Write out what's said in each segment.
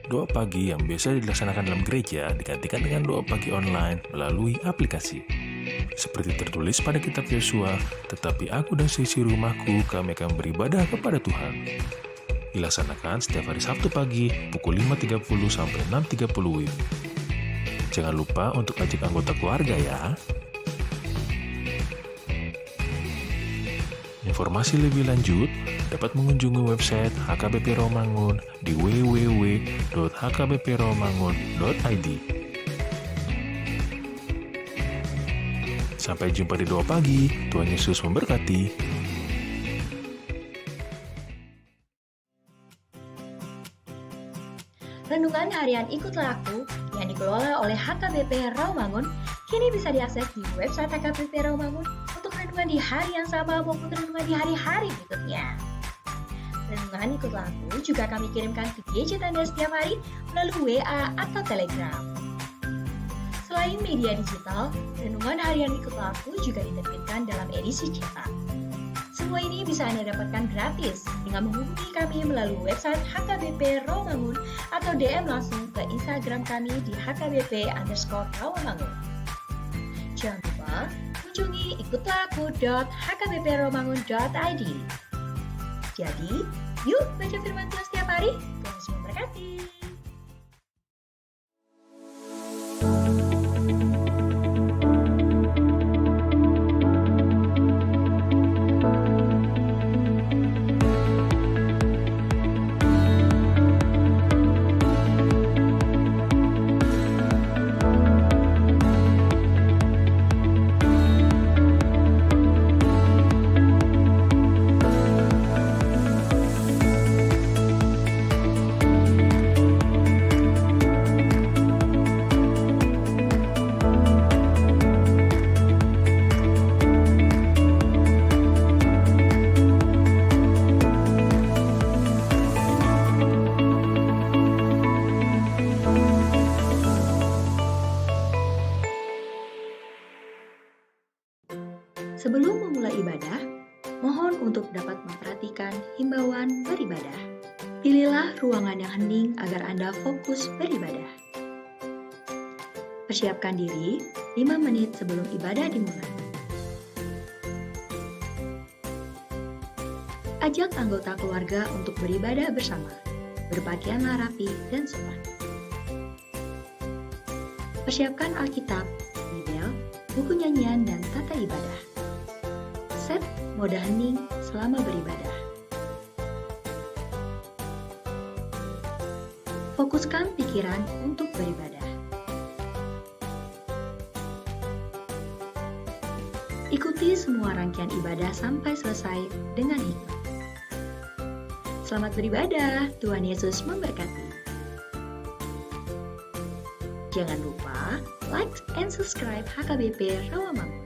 Doa pagi yang biasa dilaksanakan dalam gereja digantikan dengan doa pagi online melalui aplikasi. Seperti tertulis pada kitab Yosua, tetapi aku dan seisi rumahku kami akan beribadah kepada Tuhan. Dilaksanakan setiap hari Sabtu pagi pukul 5.30 sampai 6.30 WIB. Jangan lupa untuk ajak anggota keluarga ya. Informasi lebih lanjut dapat mengunjungi website HKBP Rawamangun di www.hkbprawamangun.id. Sampai jumpa di doa pagi. Tuhan Yesus memberkati. Renungan harian Ikutlah Aku yang dikelola oleh HKBP Rawamangun kini bisa diakses di website HKBP Rawamangun untuk renungan di hari yang sama maupun renungan di hari-hari berikutnya. Renungan Ikutlah Aku juga kami kirimkan ke gadget Anda setiap hari melalui WA atau Telegram. Selain media digital, renungan harian Ikutlah Aku juga diterbitkan dalam edisi cetak. Semua ini bisa Anda dapatkan gratis dengan menghubungi kami melalui website HKBP Rawamangun atau DM langsung ke Instagram kami di hkbp_rawamangun. Jangan lupa kunjungi ikutlahku.hkbprawamangun.id. Jadi, yuk baca firman Tuhan setiap hari. Tuhan Yesus memberkati. Sebelum memulai ibadah, mohon untuk dapat memperhatikan himbauan beribadah. Pilihlah ruangan yang hening agar Anda fokus beribadah. Persiapkan diri 5 menit sebelum ibadah dimulai. Ajak anggota keluarga untuk beribadah bersama. Berpakaianlah rapi dan sopan. Persiapkan Alkitab, Bible, buku nyanyian, dan tata ibadah. Set mode hening selama beribadah. Fokuskan pikiran untuk beribadah. Ikuti semua rangkaian ibadah sampai selesai dengan hikmat. Selamat beribadah, Tuhan Yesus memberkati. Jangan lupa like and subscribe HKBP Rawamangun.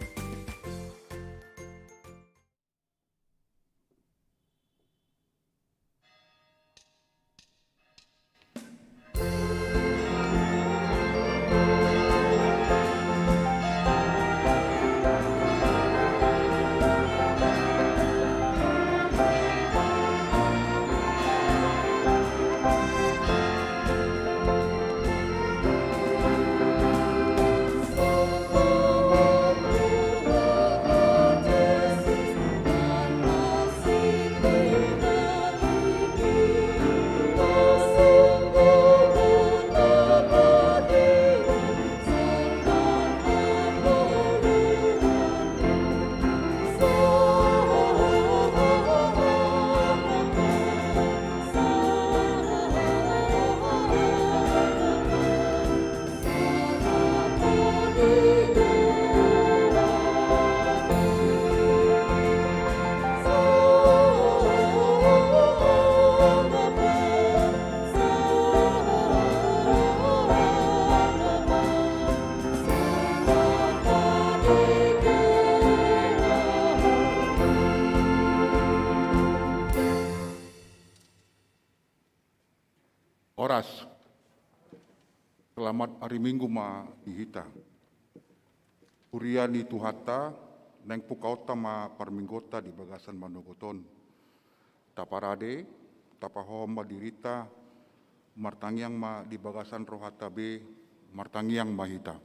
Oras, selamat hari Minggu ma dihita. Uriani tuhata, neng pukauta ma parminggota di bagasan manogoton. Taparade, tapahoma dirita, martangiang ma di bagasan roh hatabe, martangiang mahita.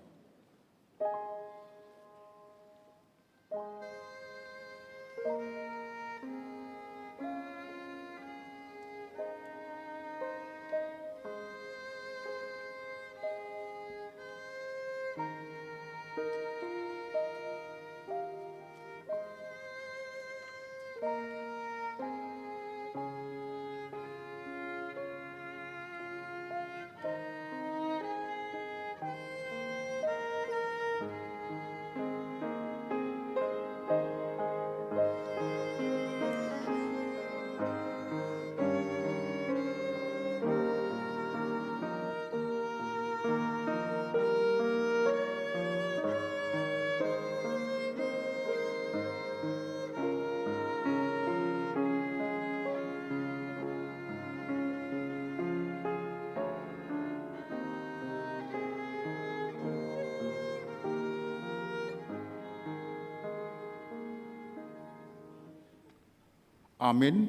Amin.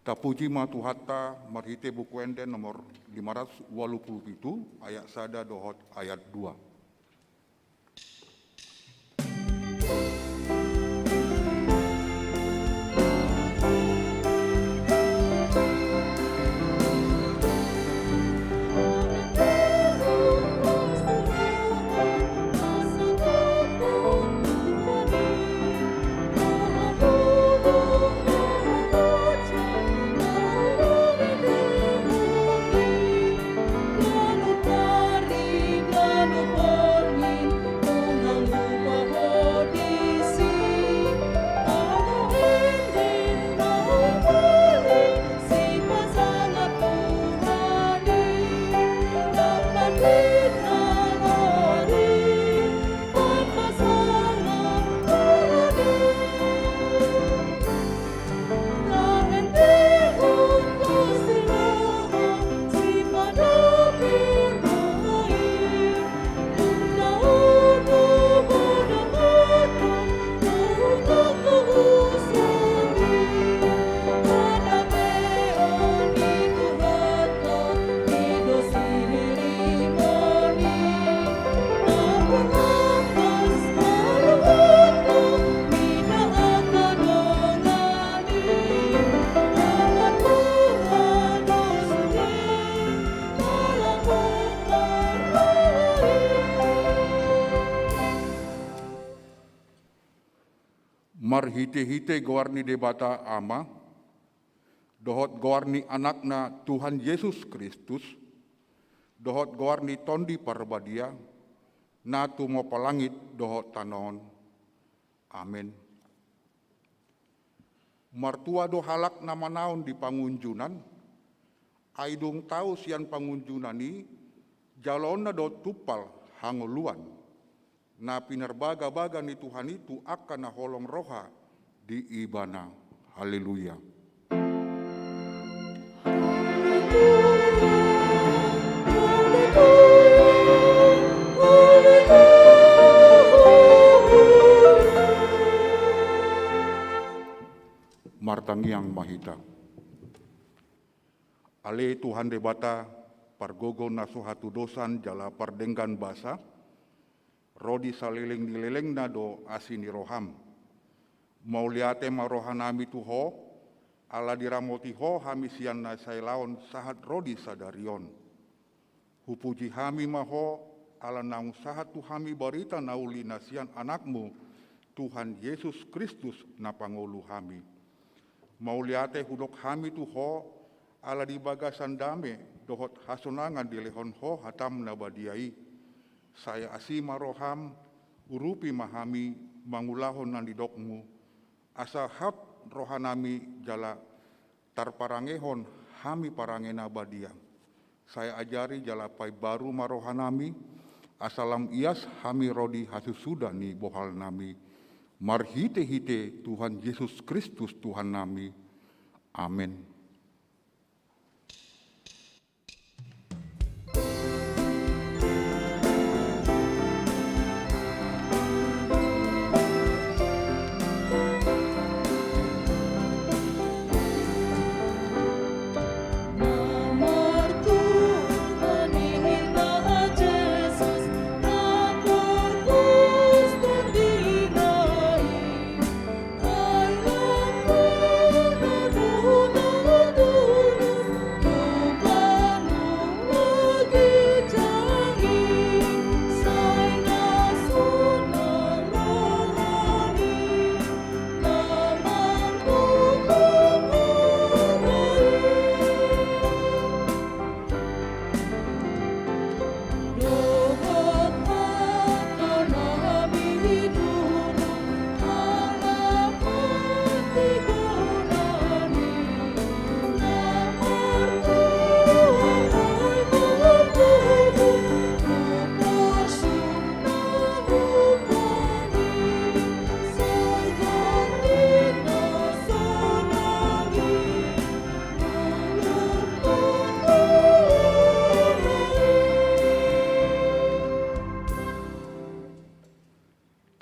Tapuji ma Tuhata marhite buku ende nomor 587 ayat 1 dohot ayat 2. Marhite-hite goarni debata ama, dohot goarni anakna Tuhan Yesus Kristus, dohot goarni tondi parbadia, na tumo palangit dohot tanon. Amin. Martua do halak nama naon di pangunjunan, aidung tahu sian pangunjunani, jalona do tupal hanguluan. Na pinarbaga-baga ni Tuhan itu akan naholong roha di ibana. Haleluya. Martangiang mahita. Ale Tuhan debata pargogo nasuhatu dosan jala pardenggan basa, rodi saliling nileleng na do asini roham. Mauliate marohanami tuho, ala diramoti ho hamisian na sailaon sahat rodi sadarion. Hupuji hami maho, ala naung sahat tu hami barita nauli nasian anakmu, Tuhan Yesus Kristus na pangulu hami. Mauliate hudok hami tuho, ala di bagasan dame, dohot hasonangan di lehon ho hatam na badiai. Saya asima roham, urupi mahami, mangulahon nan didokmu, asa hat rohanami jala tarparangehon hami parangena badia. Saya ajari jala pai baru marohanami, asalam ias hami rodi hasusudani bohal nami. Marhite-hite Tuhan Yesus Kristus Tuhan nami. Amin. Nama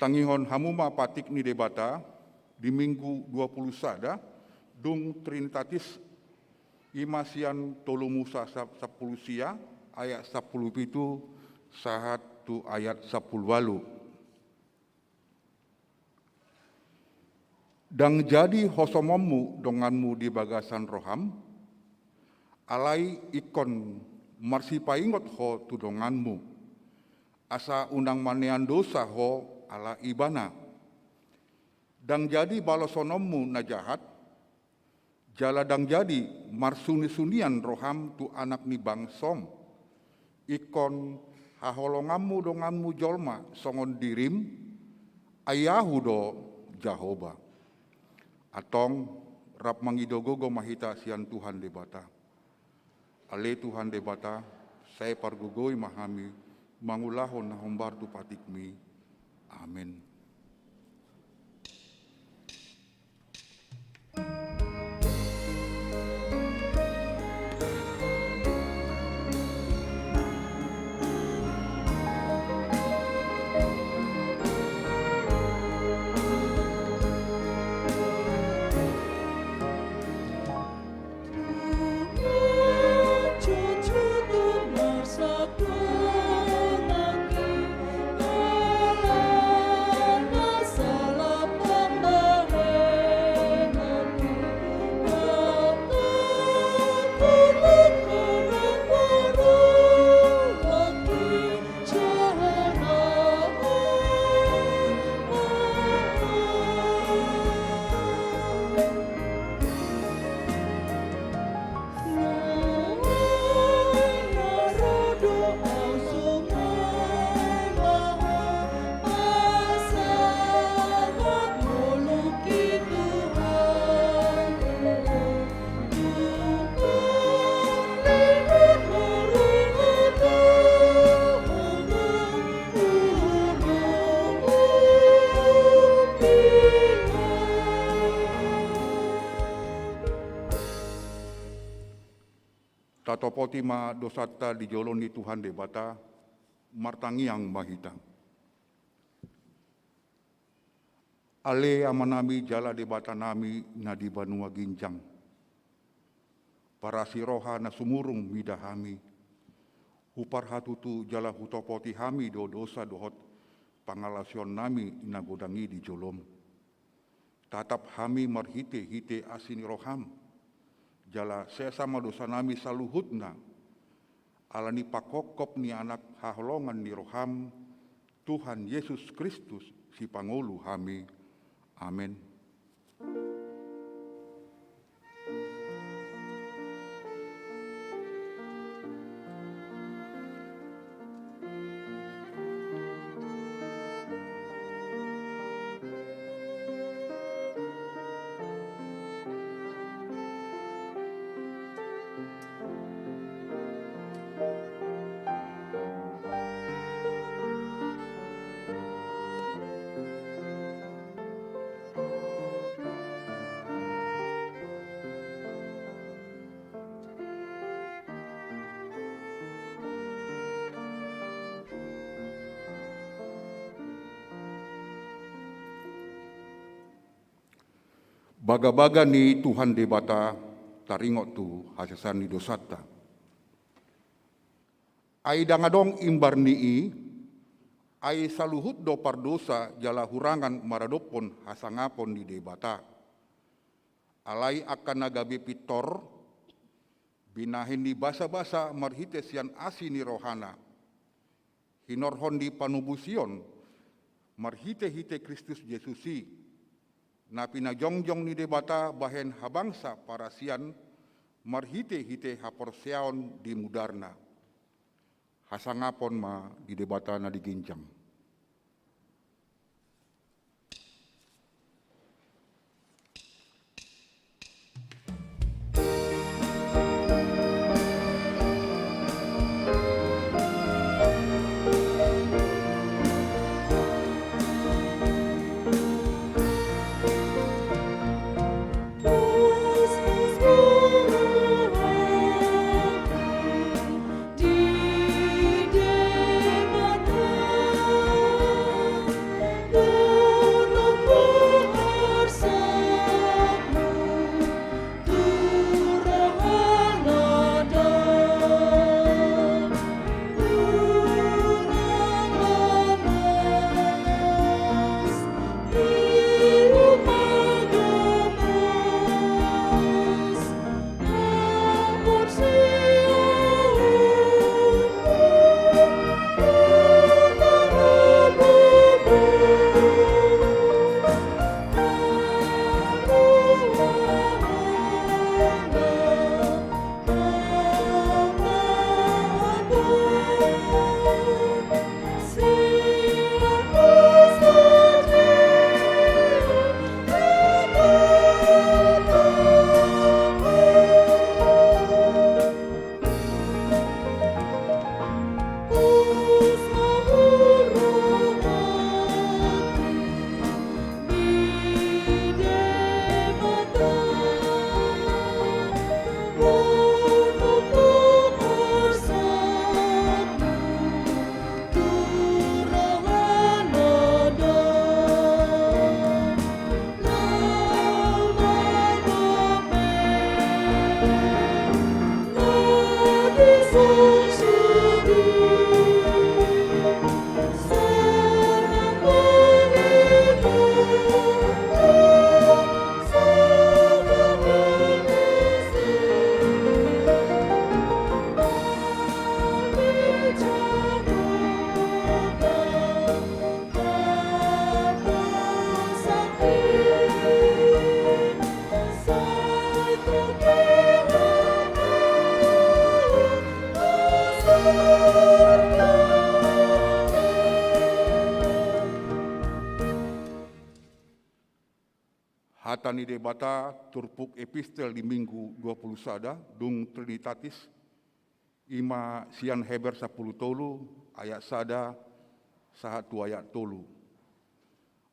Martangihon hamuma patik ni debata di minggu 20 sada dung Trinitatis imasian tolumusa 10 sia ayat 10 itu sahat tu ayat 10 walu. Dang jadi hosomomu donganmu di bagasan roham, alai ikon marsipaingot ho tu donganmu, asa undang manean dosa ho ala ibana. Dang jadi balosonommu na jahat, jala dang jadi marsuni-sunian roham tu anak ni bangsom, ikon haholonganmu donganmu jolma songon dirim, ayahu do Jahoba. Atong rap mangidogogo mahita sian Tuhan debata. Ale Tuhan debata, saya pargugoi mahami, mangulahon na hombar tu patikmi. Amin. Tatopoti ma dosata di joloni Tuhan debata, martangiang mahita. Ale amanami jala debata nami na di banua ginjang. Para siroha na sumurung midahami. Hupar hatutu jala hutopoti hami do dosa dohot pangalasion nami na godangi di jolom. Tatap hami marhite hite asini roham. Jala sesama dosa nami saluhutna, alani pakokop ni anak haholongan ni roham, Tuhan Yesus Kristus si pangulu hami. Amin. Baga-baga ni Tuhan debata taringot tu hasasan ni dosata. Ai dangadong imbar nii, ai saluhut do pardosa jala hurangan maradopon hasangapon di debata. Alai akan nagabe pitor, binahin di basa-basa marhite sian asi ni rohana. Hinorhon di panubusion, marhite-hite Kristus Yesusi. Na pinajongjong ni debata bahen habangsa para sian marhite-hite haporseaon di mudarna. Hasangapon ma di debata na diginjang. Di debata Hata ni debata turpuk epistel di minggu 20 sada, dung Trinitatis, ima sian heber 10 tolu, ayat sada, sahatu ayat tolu.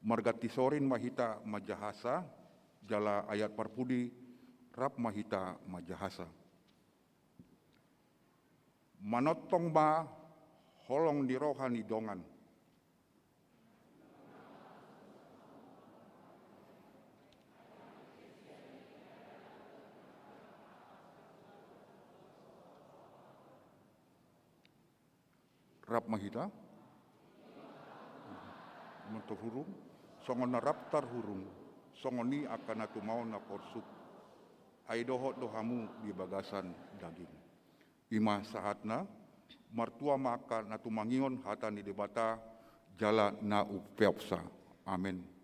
Margati sorin mahita majahasa, jala ayat parpudi, rap mahita majahasa. Manotong ma holong di rohani dongan. Rap mahita, mentok hurung, songon na rap tar hurung, songon ni akan atu mau na porsuk, ai dohot dohamu di bagasan daging. Ima sahatna, martua maka natu mangingon hata ni debata, jala na upeopsa. Amin.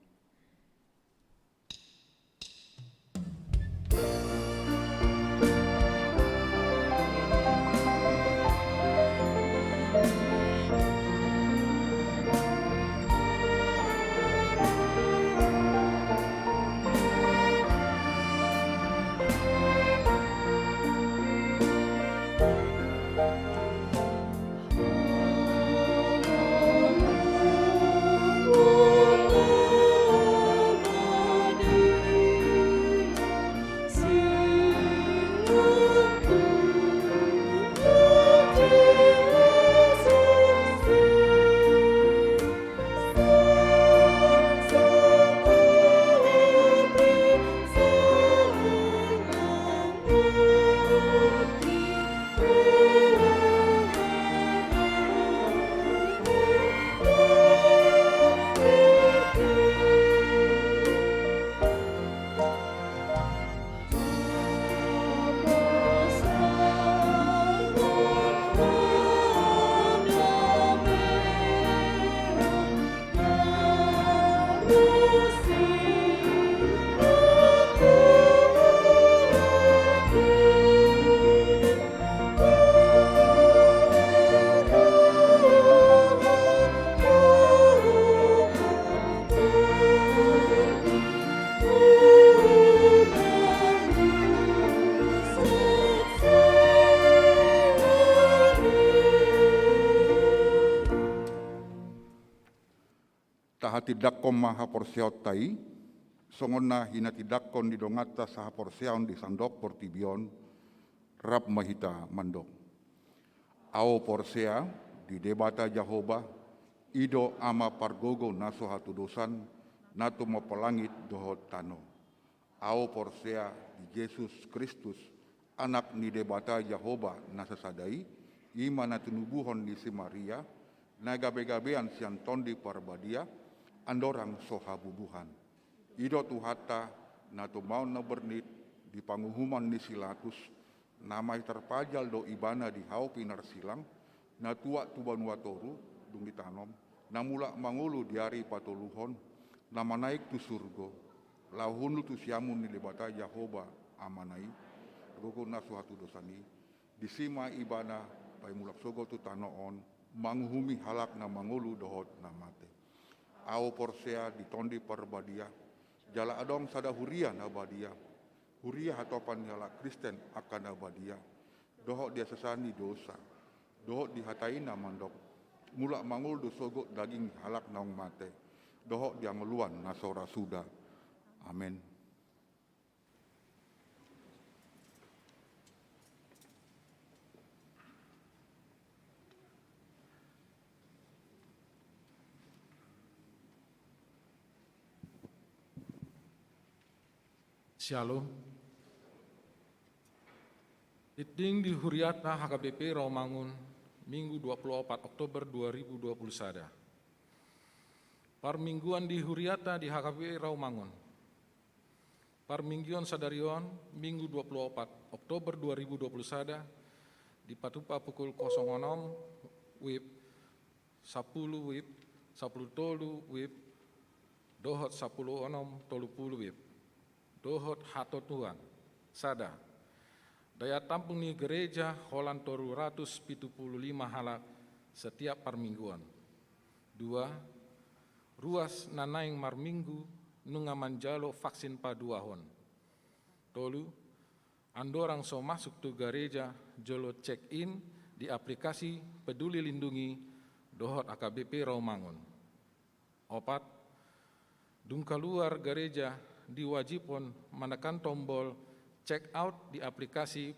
Tahatidakom maha porsiaut tai, songonna hinatidakon di dongata saha porsiaun di sandok portibion, rap mahita mandok. Ao porsea di debata Jahoba, ido ama pargogo naso hatu dosan, natu mapalangit dohot tano. Ao porsea di Yesus Kristus, anak ni debata Jahoba nasa sadai, ima natunubuhon di si Maria, na gabe-gabean sian tondi parbadia, andorang soha bubuhan. Ido tuhata natu mau na bernit di panguhuman ni silatus, namai terpajal do ibana di hau pinar silang, natua tubanua toru dung ditanom, namula mangulu diari patoluhon, nama naik tu surgo, lauhunu tu siamun ni lebata Jahoba amanai, gogo nasuhatu dosani, disima ibana pai mulak sogo tu tanoon, manguhumi halak na mangulu dohot na mate. Ao porsea di tondi parbadia, jala adong sada huria na badia, huria hatopan jala Kristen akan na badia, dohot dia sesani dosa, dohot dihatain na mandok, mulak mangul dosogo daging halak naung mate, dohot dia ngeluan nasora suda. Amin. Shalom. Iting di Huriata HKBP Rawamangun, Minggu 24 Oktober 2020 sada. Parmingguan di Huriata di HKBP Rawamangun. Parmingguan sadarion, Minggu 24 Oktober 2020 sada, di Patupa pukul 06 WIB, 10 WIB, 10 tolu WIB, dohot 10 onom tolu puluh WIB. Dohot hato Tuhan, sada. Daya tampung ni gereja Holland toru 175 halak setiap parmingguan. 2. Ruas nanaing marminggu nungamanjalo vaksin paduahon. Tolu, andorang so masuk tu gereja jolo check-in di aplikasi Peduli Lindungi dohot AKBP Rawamangun. Opat, dung keluar gereja diwajibkan menekan tombol check out di aplikasi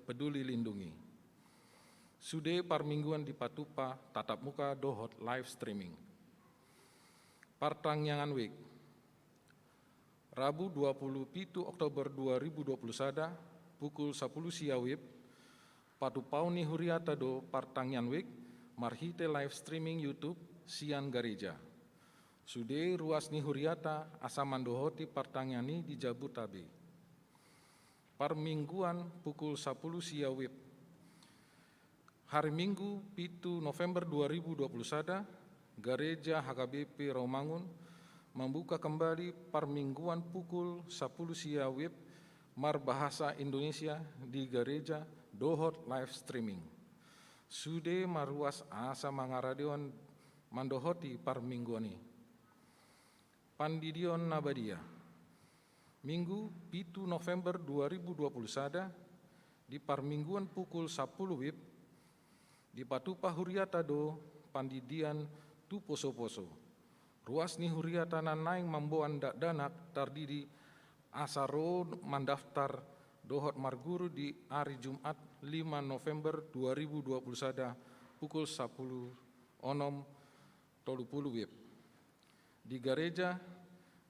Peduli Lindungi. Sude parmingguan di Patupa tatap muka dohot live streaming. Partangyangan week. Rabu 27 Oktober 2021 pukul 10 siawib Patupauni huriata do partangyan week marhite live streaming YouTube sian gereja. Sude ruas ni huriata asamandohoti partanyani di Jabutabe. Parmingguan pukul 10 siawib. Hari Minggu 7 November 2021 Gereja HKBP Rawamangun membuka kembali parmingguan pukul 10 siawib Marbahasa Indonesia di gereja dohot live streaming. Sude maruas asa mangaradion mandohoti parmingguani. Pandidion Nabadia. Minggu 7 November 2021 di parmingguan pukul 10 wib di Patupa huriata do pandidian tu poso-poso. Ruas ni huriata nanaing mamboan danak tardidi asaro mandaftar dohot marguru di hari Jumat 5 November 2021 pukul 10 onom 30 wib. Di gereja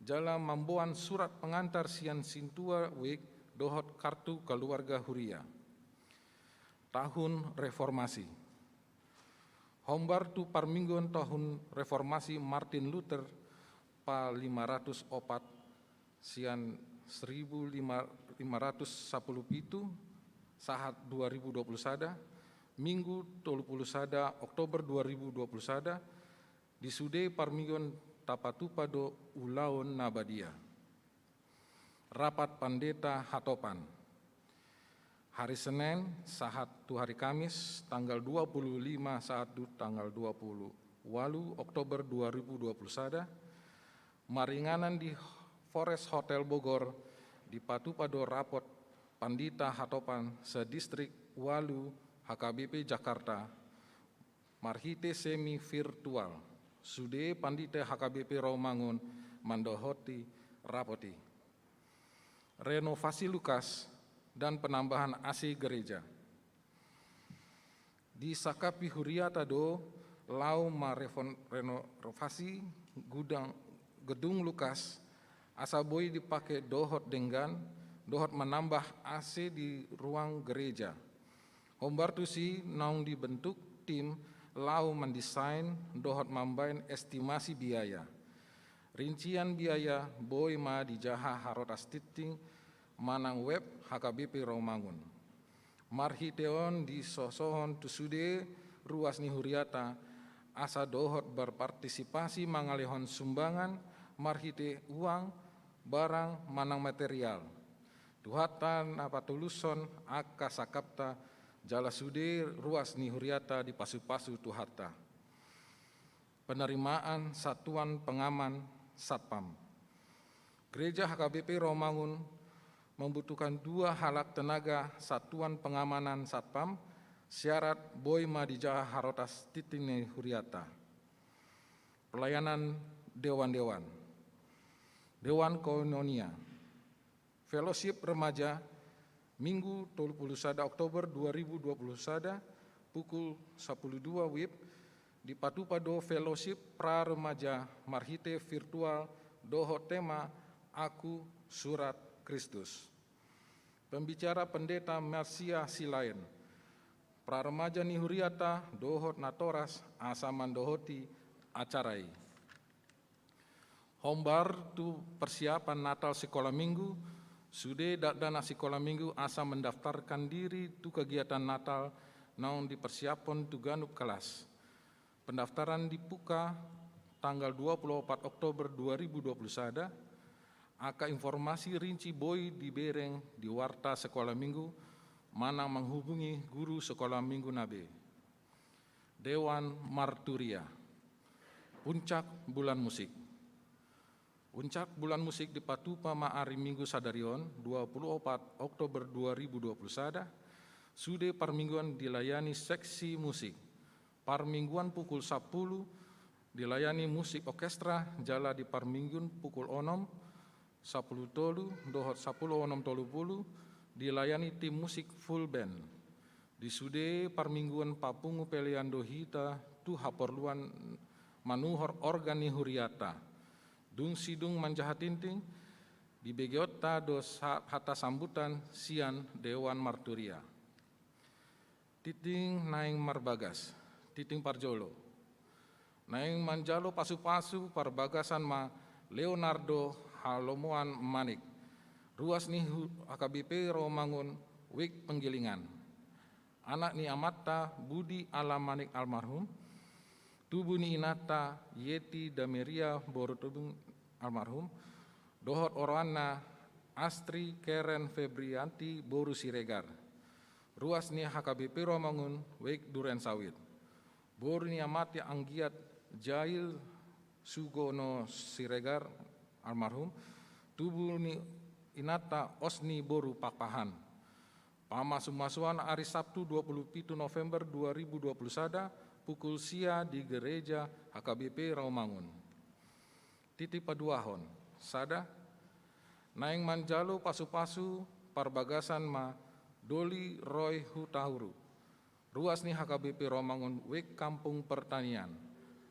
jala mamboan surat pengantar sian sintua wik dohot kartu keluarga huria. Tahun reformasi. Hombar tu parmingguan tahun reformasi Martin Luther pa 504 sian 1517 sahat 2021 Minggu 31 Oktober 2021 di Sude parmingguan Tapatupa do Ulaon Nabadia. Rapat Pandeta Hatopan. Hari Senin sahat tu hari Kamis tanggal 25 saat tu tanggal 20 walu Oktober 2021 maringanan di Forest Hotel Bogor di Patupa do rapot Pandita Hatopan sedistrik Walu HKBP Jakarta marhite semi virtual. Sude Pandita HKBP Rawamangun mandohoti rapoti. Renovasi lukas dan penambahan AC gereja. Di Sakapi huriata do lau renovasi gedung lukas asaboi dipakai dohot denggan dohot menambah AC di ruang gereja. Hombartusi naung dibentuk tim lau mendesain dohot mambain estimasi biaya. Rincian biaya boi ma dijaha harotas titing manang web HKBP Rawamangun. Marhiteon di sosohon tusude ruas ni huriata asa dohot berpartisipasi mangalihon sumbangan marhite uang barang manang material. Tuhatan apatuluson aka sakapta jala sude ruas ni huriata di pasu-pasu tuhata. Penerimaan satuan pengaman Satpam. Gereja HKBP Rawamangun membutuhkan 2 halak tenaga satuan pengamanan Satpam syarat boi madijaha harotas titine huriata. Pelayanan dewan-dewan. Dewan Koinonia. Fellowship remaja Minggu 31 Oktober 2021 pukul 12 WIB di Patupa do Fellowship pra remaja marhite virtual doho tema Aku Surat Kristus. Pembicara Pendeta Marsia Silain. Praremaja ni huriata dohot natoras asaman dohoti acarai. Hombar tu persiapan Natal sekolah minggu, sude dana sekolah minggu asa mendaftarkan diri tu kegiatan Natal naun dipersiapkan tu ganup kelas. Pendaftaran dibuka tanggal 24 Oktober 2021. Aka informasi rinci boi dibereng di warta sekolah minggu mana menghubungi guru sekolah minggu Nabe. Dewan Marturia. Puncak bulan musik. Puncak bulan musik di Patupa Ma'ari Minggu Sadarion 24 Oktober 2020 sada, sude parmingguan dilayani seksi musik. Parmingguan pukul 10 dilayani musik orkestra jala di parmingguan pukul 6, 10 tolu, dohot 10 6 tolu puluh, dilayani tim musik full band. Di sude parmingguan papungu pelian dohita tu haperluan manuhor organi huriata. Dung sidung manjahatinting di begiota dos hata sambutan sian Dewan Marturia. Titing naing marbagas, titing parjolo. Naing manjalo pasu-pasu parbagasan ma Leonardo Halomoan Manik. Ruas ni AKBP Romangun Wik Penggilingan. Anak ni Amata Budi Alamanik almarhum. Tubuh ni Inata Yeti Dameria Borotubung almarhum. Dohot Orwana Astri Keren Febrianti Boru Siregar. Ruas ni HKBP Romangun Wek Duren Sawit. Boru ni Amati Anggiat Jail Sugono Siregar almarhum. Tubuh ni Inata Osni Boru Pakpahan. Pamasumasuan hari Sabtu 27 November 2020 sada pukul sia di gereja HKBP Rawamangun. Titi paduahon, sada, naing manjalo pasu-pasu parbagasan ma Doli Roy Hutahuru. Ruas ni HKBP Rawamangun Wek Kampung Pertanian.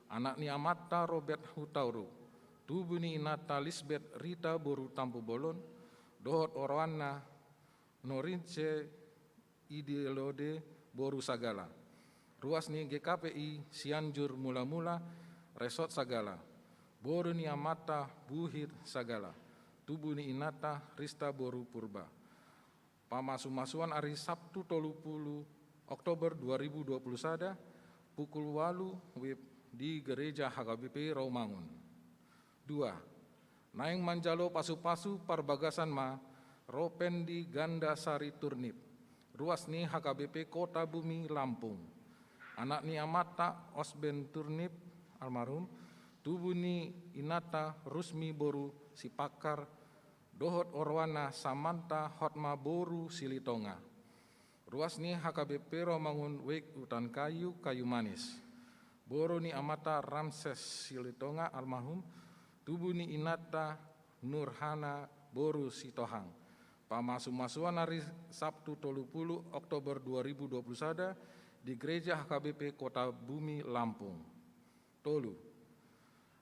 Anak ni Amata Robert Hutahuru. Tubuh ni Inata Lisbeth Rita Boru Tampu Bolon. Dohot Orwana Norince Ideolode Boru Sagala. Ruas ni GKPI Sianjur Mula-Mula Resort Sagala. Boru ni Amata Buhir Sagala. Tubuh ni Inata Rista Boru Purba. Pamasumasuan hari Sabtu 30 Oktober 2020 sada pukul 8 WIB di gereja HKBP Rawamangun. 2. Naing manjalo pasu-pasu parbagasan ma Ropendi Ganda Sari Turnip. Ruas ni HKBP Kota Bumi Lampung. Anak ni Amata Osben Turnip almarhum. Tubuh ni Inata Rusmi Boru Sipakar. Dohot Orwana Samanta Hotma Boru Silitonga. Ruas ni HKBP Rawamangun Wek Hutan Kayu Kayu Manis. Boru ni Amata Ramses Silitonga almarhum. Tubuh ni Inata Nurhana Boru Sitohang. Pamasumasuan hari Sabtu 30 Oktober 2020 sada di gereja HKBP Kota Bumi Lampung. Tolu.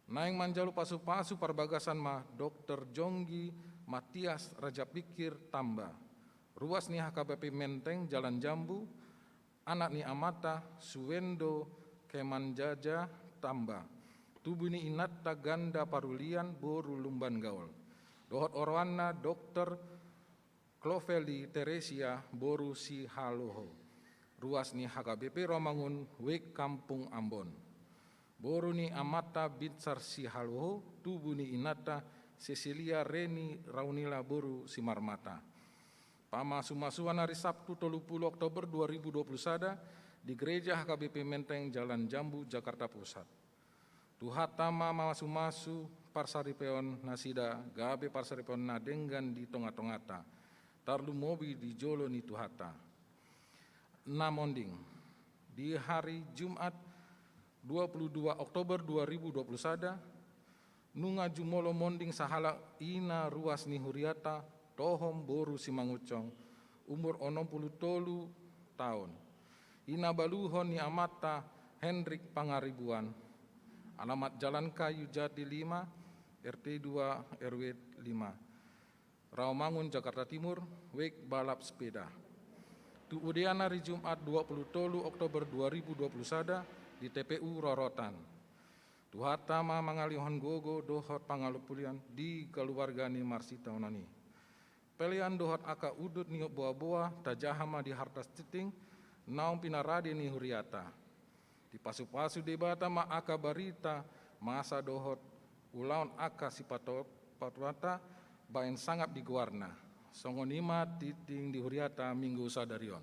Naing manjalo pasu-pasu parbagasan ma Dr. Jonggi Matias Raja Pikir Tamba. Ruas ni HKBP Menteng Jalan Jambu. Anak ni Amata Suwendo Kemanjaja Tamba. Tubuh ni Inata Ganda Parulian Boru Lumban Gaul. Dohot Orwana Dr. Cloveli Teresia Boru Sihaloho. Ruas ni HKBP Rawamangun Wek Kampung Ambon. Boru ni Amata Bitsar Sihaloho. Tubuh ni Inata Cecilia Reni Raunila Boru Simarmata. Pamasumasuan hari Sabtu 30 Oktober 2020 sada di gereja HKBP Menteng Jalan Jambu Jakarta Pusat. Tuhatama masumasu parsaripeon nasida gabe parsaripeon nadenggan di tonga-tongata. Tarlu mobi di jolo ni tuhata. Namonding di hari Jumat 22 Oktober 2020 sada nunga jumolo monding sahala ina ruas ni huriata tohom boru simangucong umur 63 tahun. Ina baluhon ni Amata Hendrik Pangaribuan. Alamat Jalan Kayu Jati 5 RT 2 RW 5 Rawamangun Jakarta Timur Wek balap sepeda. Tu udian hari Jumat 20 Oktober 2020 sada di TPU Rorotan. Tuhatama mangalihon gogo dohot pangalupulian di keluargani Marsita onani. Pelian dohot aka udut ni boa-boa tajahama di hartas titing naum pinaradi ni huriata. Di pasu-pasu debata ma aka barita masa dohot ulaun aka sipatot patwata bain sangat di guarna. Songonima titing di huriata minggu sadarion.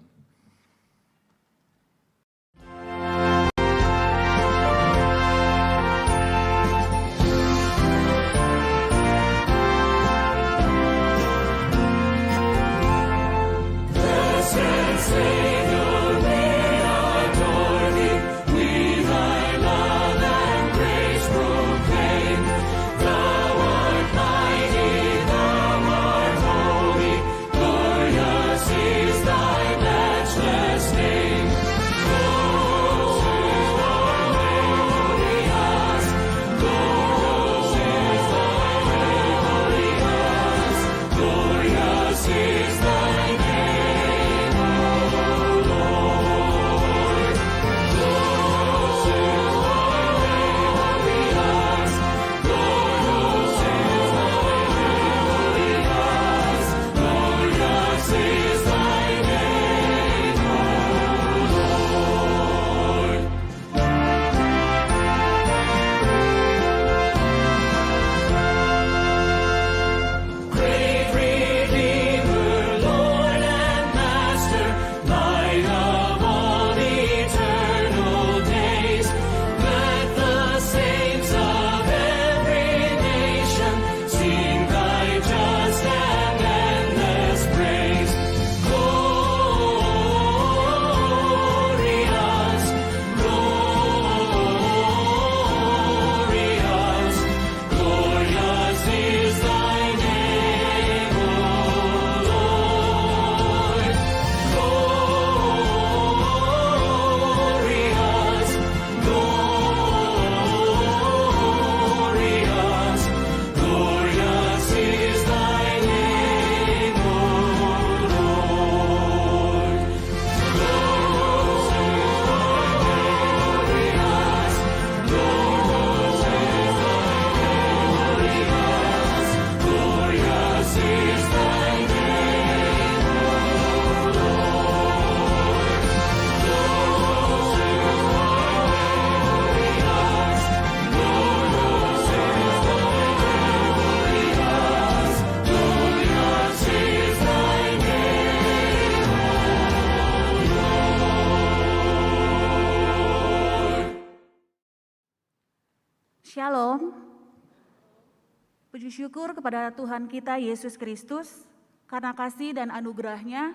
Puji syukur kepada Tuhan kita Yesus Kristus, karena kasih dan anugerah-Nya,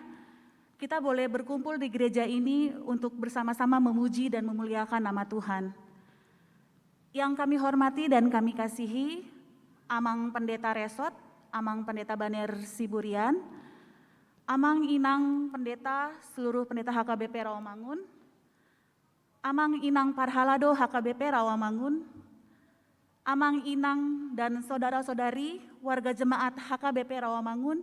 kita boleh berkumpul di gereja ini untuk bersama-sama memuji dan memuliakan nama Tuhan. Yang kami hormati dan kami kasihi, Amang Pendeta Resot, Amang Pendeta Baner Siburian, Amang Inang Pendeta, seluruh pendeta HKBP Rawamangun, Amang Inang Parhalado HKBP Rawamangun, Amang Inang dan saudara-saudari warga jemaat HKBP Rawamangun,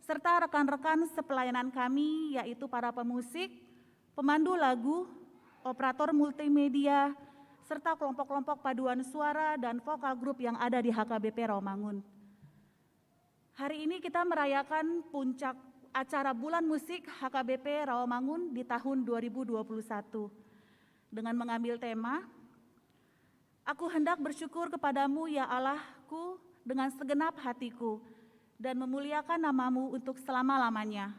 serta rekan-rekan sepelayanan kami yaitu para pemusik, pemandu lagu, operator multimedia, serta kelompok-kelompok paduan suara dan vokal grup yang ada di HKBP Rawamangun. Hari ini kita merayakan puncak acara Bulan Musik HKBP Rawamangun di tahun 2021 dengan mengambil tema Aku hendak bersyukur kepadamu ya Allahku dengan segenap hatiku dan memuliakan namamu untuk selama-lamanya.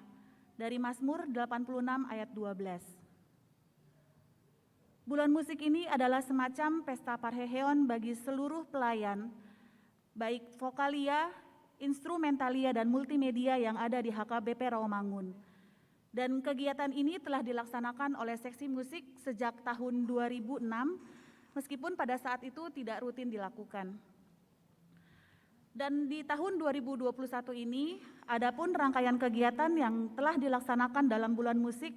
Dari Mazmur 86 ayat 12. Bulan musik ini adalah semacam pesta parheheon bagi seluruh pelayan, baik vokalia, instrumentalia, dan multimedia yang ada di HKBP Rawamangun. Dan kegiatan ini telah dilaksanakan oleh seksi musik sejak tahun 2006, meskipun pada saat itu tidak rutin dilakukan. Dan di tahun 2021 ini, adapun rangkaian kegiatan yang telah dilaksanakan dalam bulan musik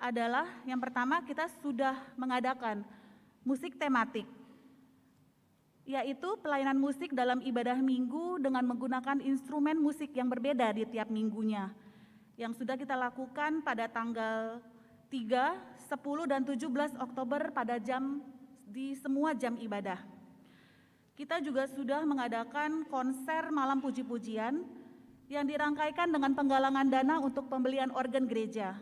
adalah yang pertama kita sudah mengadakan musik tematik, yaitu pelayanan musik dalam ibadah minggu dengan menggunakan instrumen musik yang berbeda di tiap minggunya, yang sudah kita lakukan pada tanggal 3, 10, dan 17 Oktober pada di semua jam ibadah. Kita juga sudah mengadakan konser malam puji-pujian yang dirangkaikan dengan penggalangan dana untuk pembelian organ gereja.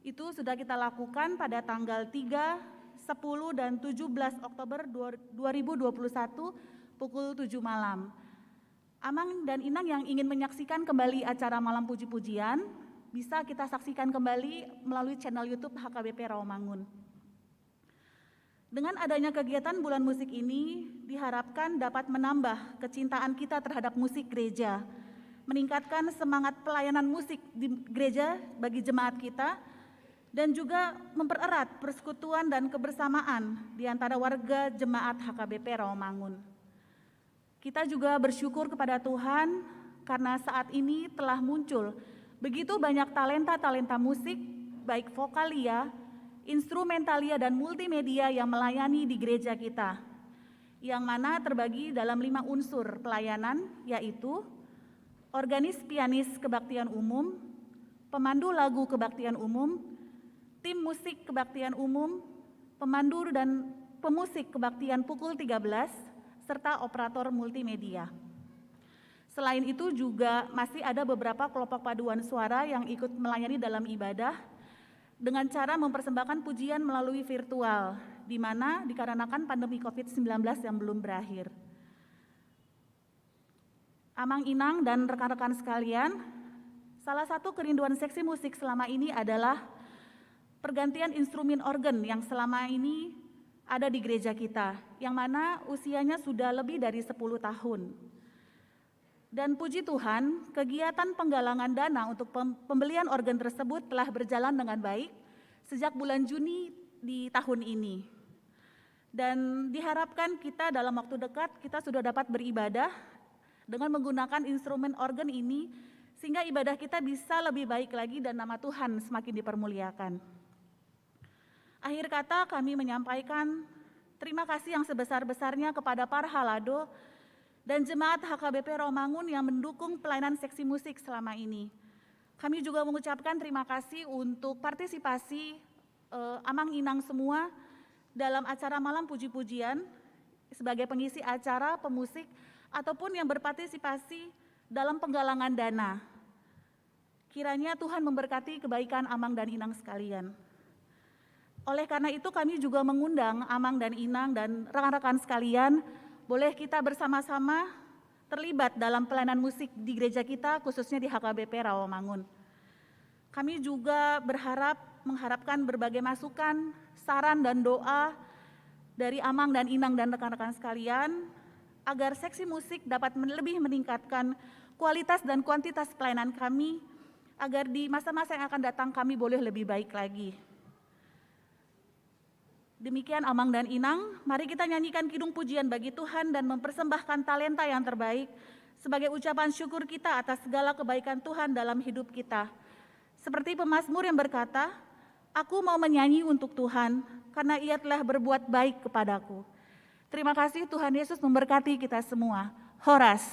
Itu sudah kita lakukan pada tanggal 3, 10, dan 17 Oktober 2021 pukul 7 malam. Amang dan Inang yang ingin menyaksikan kembali acara malam puji-pujian bisa kita saksikan kembali melalui channel YouTube HKBP Rawamangun. Dengan adanya kegiatan bulan musik ini diharapkan dapat menambah kecintaan kita terhadap musik gereja, meningkatkan semangat pelayanan musik di gereja bagi jemaat kita, dan juga mempererat persekutuan dan kebersamaan di antara warga jemaat HKBP Rawamangun. Kita juga bersyukur kepada Tuhan karena saat ini telah muncul begitu banyak talenta-talenta musik, baik vokalia, instrumentalia, dan multimedia yang melayani di gereja kita, yang mana terbagi dalam 5 unsur pelayanan, yaitu organis pianis kebaktian umum, pemandu lagu kebaktian umum, tim musik kebaktian umum, pemandu dan pemusik kebaktian pukul 13, serta operator multimedia. Selain itu juga masih ada beberapa kelompok paduan suara yang ikut melayani dalam ibadah dengan cara mempersembahkan pujian melalui virtual, di mana dikarenakan pandemi COVID-19 yang belum berakhir. Amang Inang dan rekan-rekan sekalian, salah satu kerinduan seksi musik selama ini adalah pergantian instrumen organ yang selama ini ada di gereja kita, yang mana usianya sudah lebih dari 10 tahun. Dan puji Tuhan, kegiatan penggalangan dana untuk pembelian organ tersebut telah berjalan dengan baik sejak bulan Juni di tahun ini. Dan diharapkan kita dalam waktu dekat kita sudah dapat beribadah dengan menggunakan instrumen organ ini, sehingga ibadah kita bisa lebih baik lagi dan nama Tuhan semakin dipermuliakan. Akhir kata kami menyampaikan terima kasih yang sebesar-besarnya kepada Parhalado dan jemaat HKBP Rawamangun yang mendukung pelayanan seksi musik selama ini. Kami juga mengucapkan terima kasih untuk partisipasi Amang Inang semua dalam acara malam puji-pujian sebagai pengisi acara, pemusik, ataupun yang berpartisipasi dalam penggalangan dana. Kiranya Tuhan memberkati kebaikan Amang dan Inang sekalian. Oleh karena itu kami juga mengundang Amang dan Inang dan rekan-rekan sekalian, boleh kita bersama-sama terlibat dalam pelayanan musik di gereja kita, khususnya di HKBP Rawamangun. Kami juga mengharapkan berbagai masukan, saran, dan doa dari Amang dan Inang dan rekan-rekan sekalian agar seksi musik dapat lebih meningkatkan kualitas dan kuantitas pelayanan kami, agar di masa-masa yang akan datang kami boleh lebih baik lagi. Demikian Amang dan Inang, mari kita nyanyikan kidung pujian bagi Tuhan dan mempersembahkan talenta yang terbaik sebagai ucapan syukur kita atas segala kebaikan Tuhan dalam hidup kita. Seperti pemazmur yang berkata, "Aku mau menyanyi untuk Tuhan, karena Ia telah berbuat baik kepadaku." Terima kasih, Tuhan Yesus memberkati kita semua. Horas.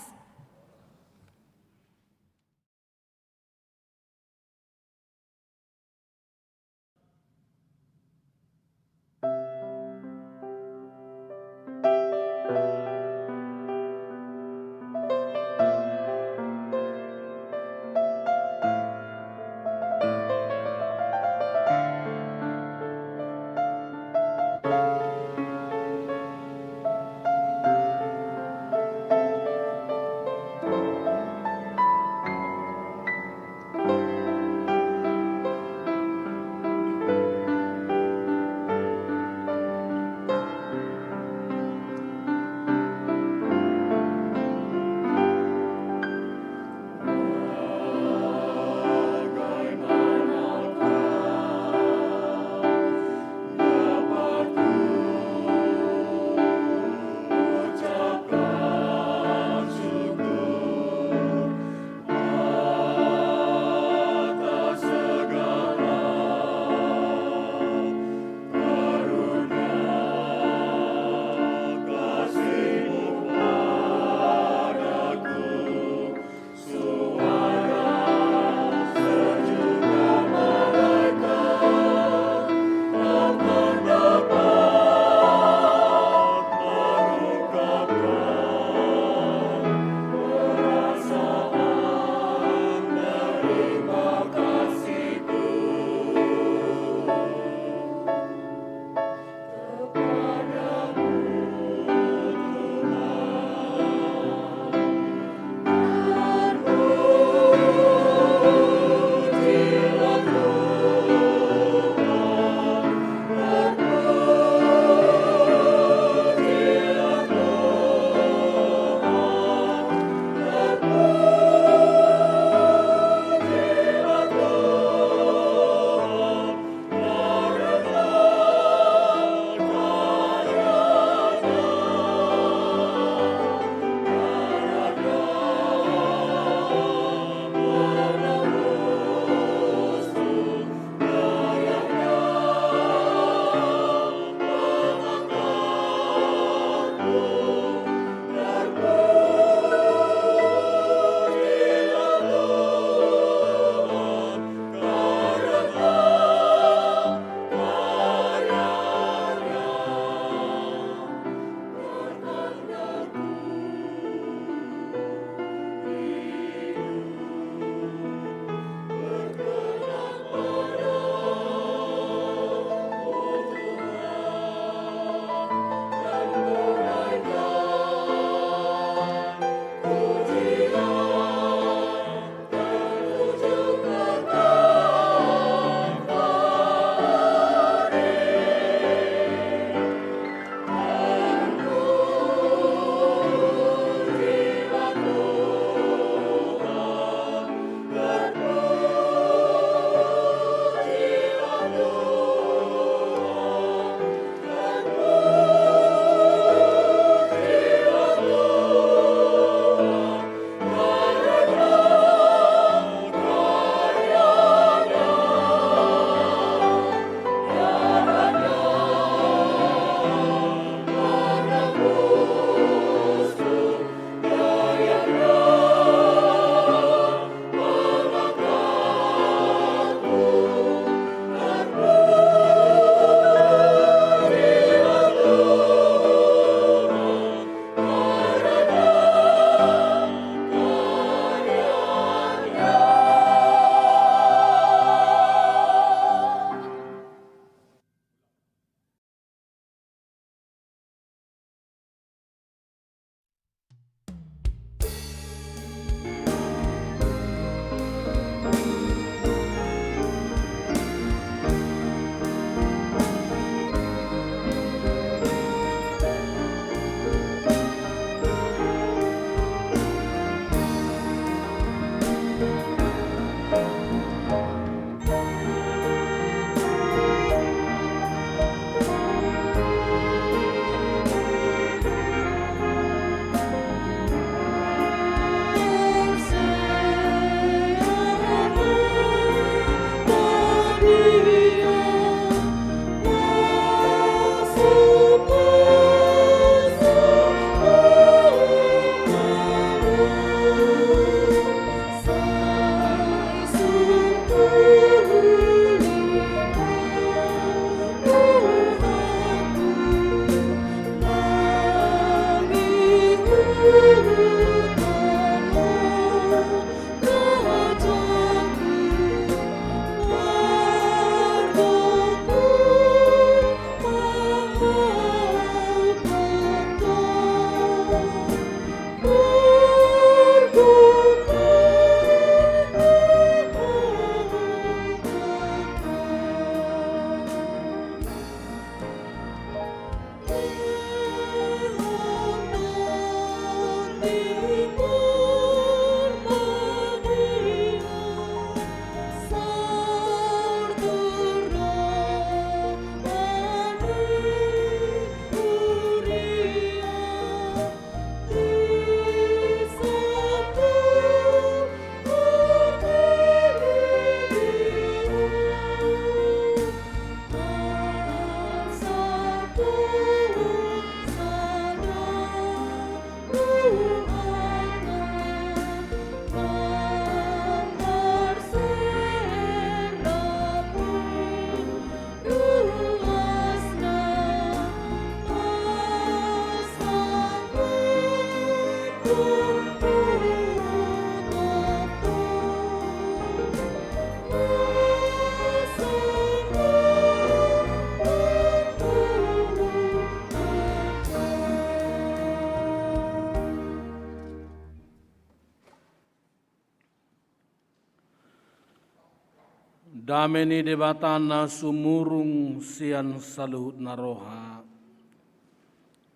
Dameni debatana sumurung sian saluhut naroha.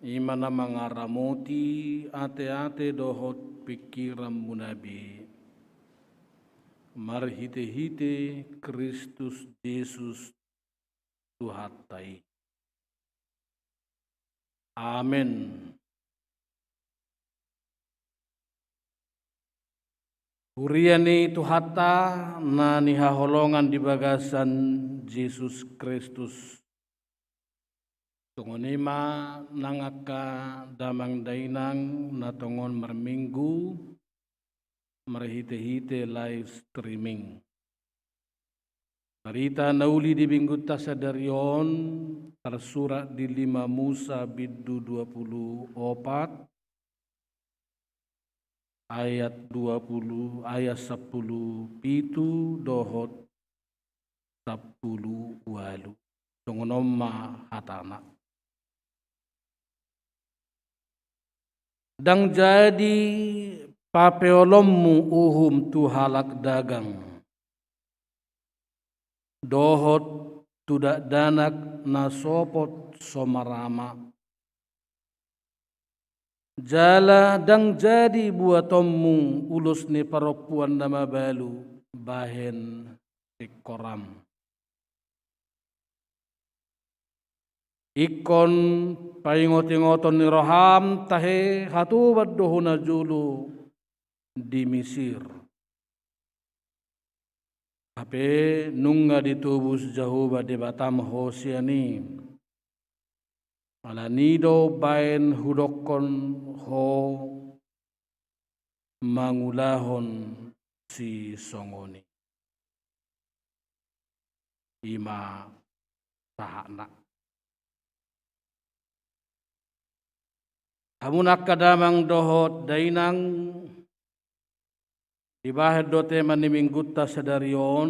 Imana mangaramoti ate-ate dohot pikiran munabi. Marhite-hite Kristus Yesus Tuhatai. Amin. Huriani Tuhata na nihaholongan di bagasan Yesus Kristus. Tungonima nangaka damang dainang na tungon merminggu merhite-hite live streaming. Berita nauli di minggu tasadarion tersurat di 5 Musa bidu 24 ayat 20 ayat 10 pitu dohot 10 walu tungonoma hatana. Dang jadi papeolommu uhum tu halak dagang. Dohot tudak danak nasopot somarama. Jala dang jadi buatommu ulus ni paropuan nama balu bahen ikoram. Ikon paingot-ingoton ni roham tahe hatubat dohuna julu di Mesir. Ape nunga ditubus jauh bade batam hosiani. Alanido bain hudokon ho mangulahon si songoni. Ima sahana. Amunak kadamang dohot dainang Ibahed dote manimingguta sadarion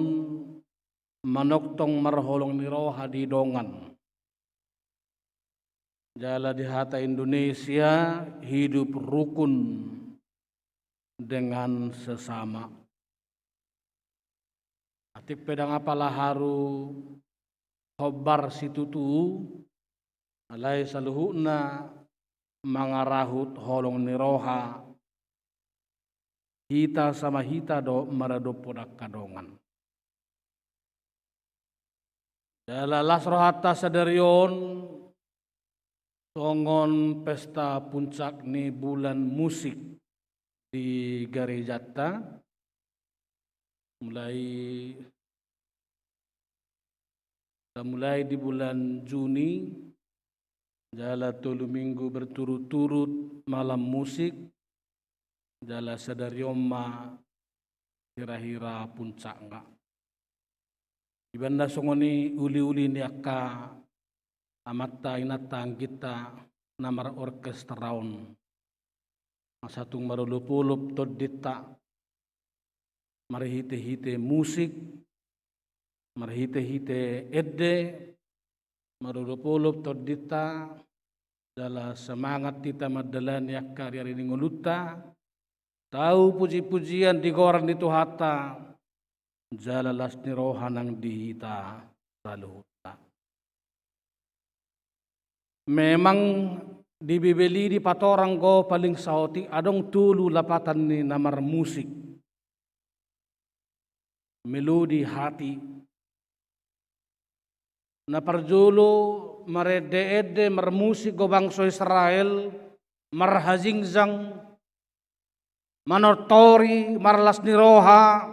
manoktong marholong niroha di dongan. Jala di hata Indonesia hidup rukun dengan sesama. Atik pedang apalah haru hobar situtu alai saluhuna mangarahut holong niroha. Hita sama hita do marado podak kadongan. Dala lasrohata sadarion songon pesta puncak ni bulan musik di Garejata mulai di bulan Juni jala 3 minggu berturut-turut malam musik. Jala sadarioma hira-hira puncak nga. Ibanda songoni uli-uli ni akka amatta inatang kita namar orkestraon. Masatung marulupulup todita marihite-hite musik, marihite-hite edde, marulupulup todita jala semangat kita madalan yakka riari nguluta. Tahu puji-pujian di goran itu hata jalalas ni rohanang dihita saluta. Memang di Bibeli di patorang go paling sauti adong tulu lapatan ni namar musik. Melodi hati. Na parjulu marede-ede marmusik go bangso Israel marhazingzang manortori marlas niroha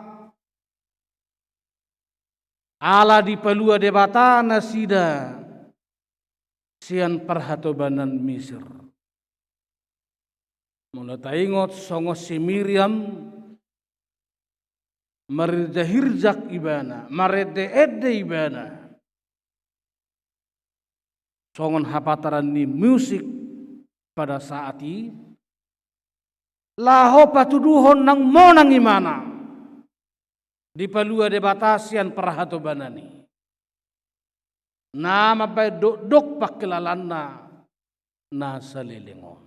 ala di pelua debata nasida sian perhatobanan Mesir. Mula taingot songos si Miriam maridahirjak ibana marede-ede ibana songon hapataran ni musik pada saat ini laho patuduhon nang monang imana di palua de batasian perhatobanani nama bay dok pakilalanna na salilingon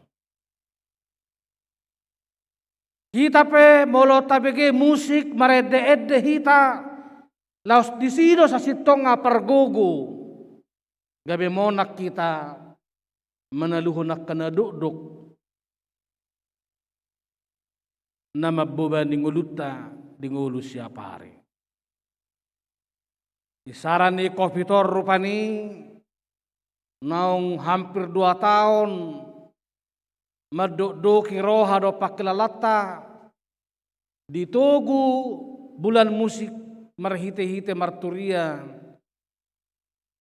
kita pe molo tabege musik marede edde hita Laos di sino sa sitonga pargogo, gabi monak kita menaluhunak kanadukduk na mabuban ni nguluta di ngulu siya pare. Isaran ni Kopitor rupani naong hampir 2 tahun madukduki roha do pakilalata ditugu bulan musik marhite-hite marturia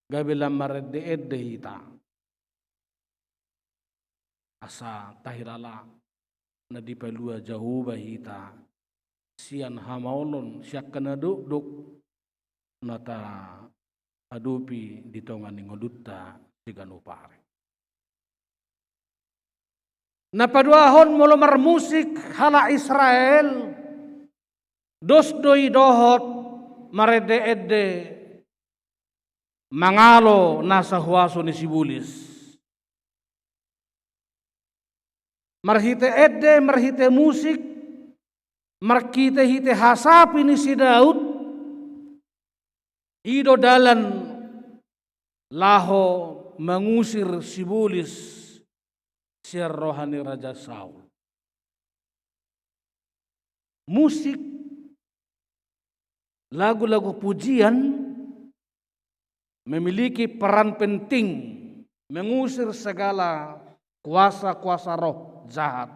gabilang maredde-edde hita asa tahirala na di palua jauh bahita sian hamaulon siak kena duk nata adupi di tongan ngolutta sigano pare. Na paduahon molo marmusik hala Israel dos doi dohot marede-edde mangalo nasa huaso ni Sibulis. Marhite edde, marhite musik, markite hite hasapi ni si Daud, ido dalan laho mengusir Sibulis siar rohani Raja Saul. Musik, lagu-lagu pujian memiliki peran penting mengusir segala kuasa-kuasa roh jahat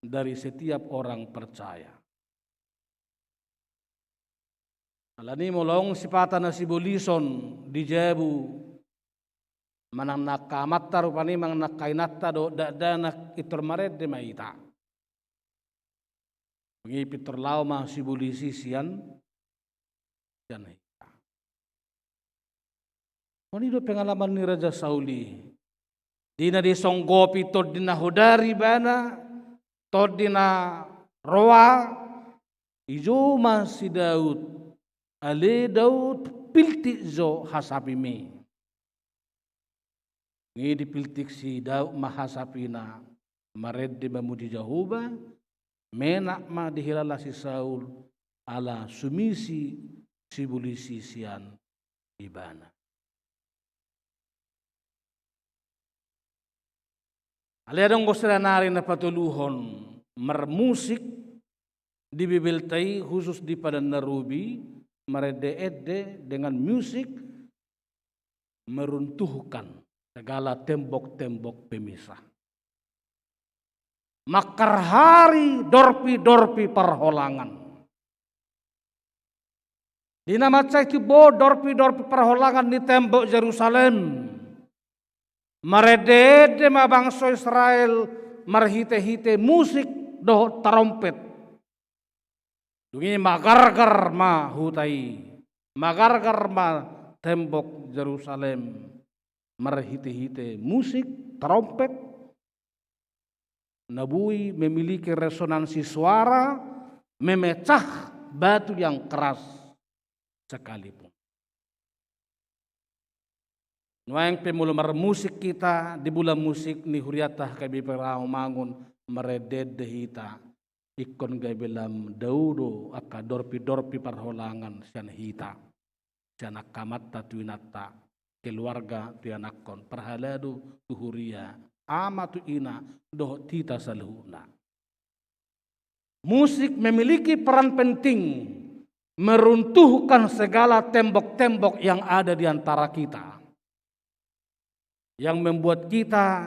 dari setiap orang percaya. Alani molong sipatan na Sibulison di Jebu manang nakamatta rupani mang nakainatta do dadanak itor mared de maita. Ngipit terlaw ma Sibulisi sian sian hita. Oni do pengalaman ni Raja Sauli. Dina di songgopi tod dina hodari bana tod dina roa ijo si Daud ale Daud piltik zo hasapi me ngi dipiltik si Daud mahasapina maredde mamudi Jahuba menak ma dihilala si Saul ala sumisi Sibulisi sian ibana. Aledong gosranari na patuluhon marmusik di bibeltai khusus di Padan Narubi marede-ede dengan musik meruntuhkan segala tembok-tembok pemisah. Makar hari dorpi-dorpi perholangan. Di nama itu dorpi-dorpi perholangan di tembok Yerusalem. Maredede ma bangsa Israel marhite-hite musik doh trompet. Dungi magargar ma hutai, magargar ma tembok Yerusalem marhite-hite musik trompet. Nabui memiliki resonansi suara memecah batu yang keras sekalipun. Nuang pemulumar musik kita di bulan musik ni huriatah kami perau mangun meredede hita ikon gabelam daudo aka dorpi-dorpi perholangan sian hita sian akamatta tuinata keluarga tuanakon perhaladu tuhuria amatu ina doh tita saluhuna. Musik memiliki peran penting meruntuhkan segala tembok-tembok yang ada di antara kita. Yang membuat kita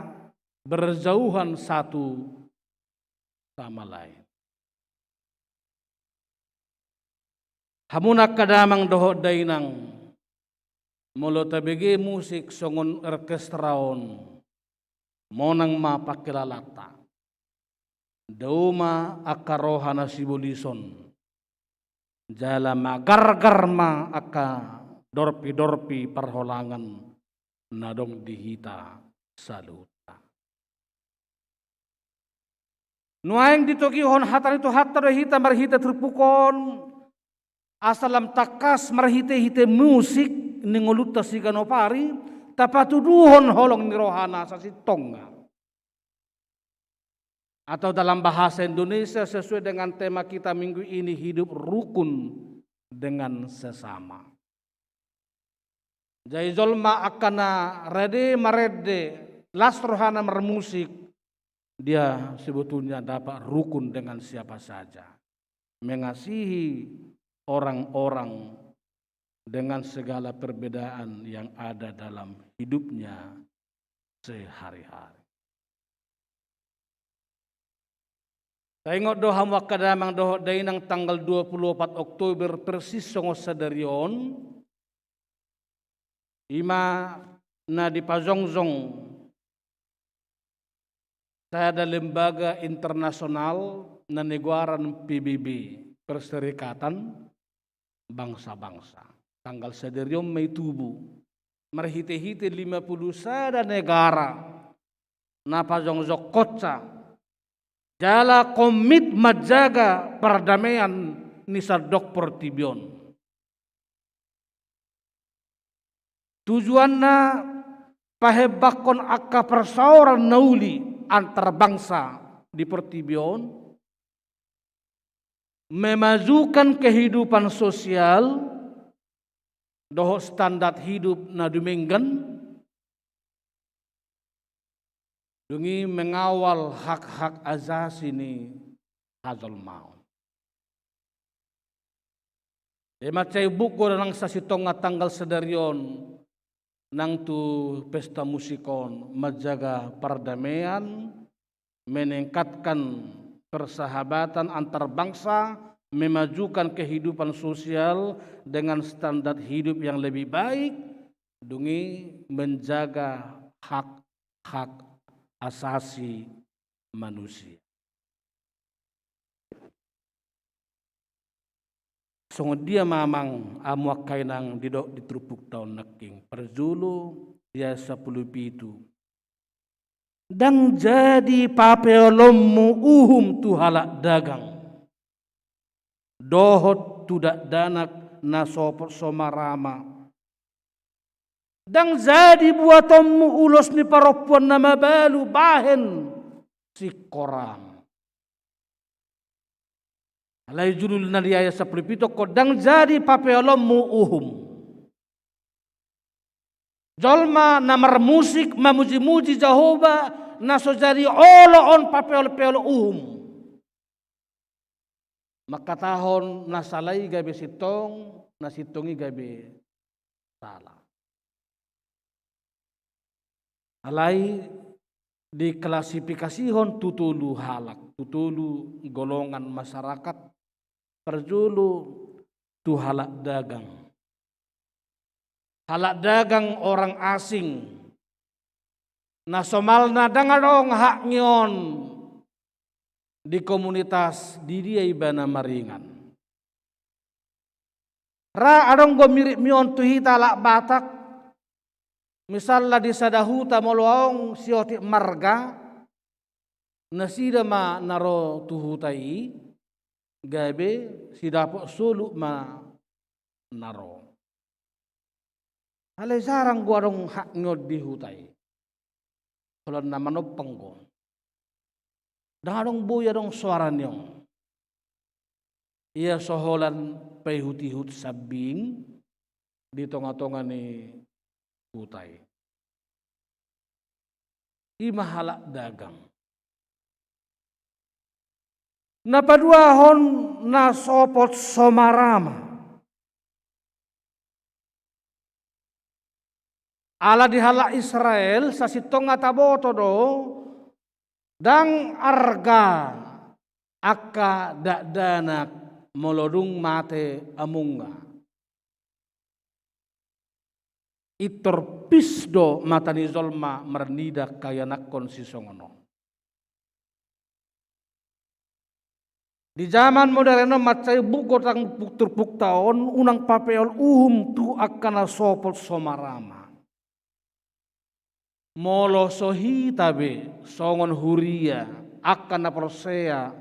berjauhan satu sama lain. Hamunak kadamang doho dainang mulo tabege musik songon orkestraon monang mapakilalata. Dauma akarohana Sibulison jala magargar ma aka dorpi-dorpi perholangan nadong dihita saluta. Nuaing ditogihon hatan itu hatar hita marhita terpukon asalam takas marhite-hite musik ningoluta siganopari tapatuduhon holong nirohana sa sitonga. Atau dalam bahasa Indonesia sesuai dengan tema kita minggu ini hidup rukun dengan sesama. Jai jolma akana rede marede lasrohana mermusik, dia sebetulnya dapat rukun dengan siapa saja, mengasihi orang-orang dengan segala perbedaan yang ada dalam hidupnya sehari-hari. Tengok doha wakadamang doha dainang tanggal 24 Oktober persis songo sadarion ima na di Pazongzong saya ada lembaga internasional na negara PBB, Perserikatan Bangsa-Bangsa. Tanggal sadarion may tubo marhite-hite 50 sada negara na Pazongzong kotsa jala komit menjaga perdamaian ni sa Dr. Tibion. Tujuannya pahebakon akka persauran nauli antar bangsa di Pertibion, memajukan kehidupan sosial, doho standar hidup na dumenggan, dungi mengawal hak-hak asasi ni hazal mau. Macai buku nang sasitonga tanggal sedarion nang tu pesta musikon menjaga perdamaian, meningkatkan persahabatan antar bangsa, memajukan kehidupan sosial dengan standar hidup yang lebih baik, dungi menjaga hak-hak asasi manusia. So dia mamang amuak kainang didok ditrupuk tahun neking perjulu dia 10 pitu. Dang jadi papeolommu uhum tu halak dagang. Dohot tudak danak nasopot somarama. Dang jadi buatommu ulos ni paropuan nama balu bahen si koram. Alai judul naliaya sapripito kodang jadi papeolommu uhum. Jolma namar musik mamuji-muji Jehovah naso jadi olo-on papeol-peol uhum. Maka tahun nasalai gabe sitong, nasitongi gabe salah. Alai diklasifikasihon tutulu halak, tutulu golongan masyarakat, perjulu tu halak dagang. Halak dagang orang asing. Nasomalna dangadong hak nyon di komunitas di dia ibana maringan. Ra adong go mirip mion tu hita lak Batak. Misalnya di sadahuta moloong sioti marga nasida ma naro tuhutai gabe sidapo suluk ma naro. Alai sarang gua dong hak ngod di hutai. Kalau nama no penggo. Dah dong buya dong suara nyong. Ia soholan pehut-hut sabing di tonga-tonga ni hutai. Ima halak dagang. Napaduahon na sopot somarama. Ala di halak Israel sasitong ataboto do dang arga akka dakdanak molodung mate amunga. Itorpis do mata ni zolma mernida kaya nakon si songono. Di zaman modern macai buko tang turpuk taon unang papeol uhum tu akana sopot somarama. Molo sohi tabe songon huria akana prosea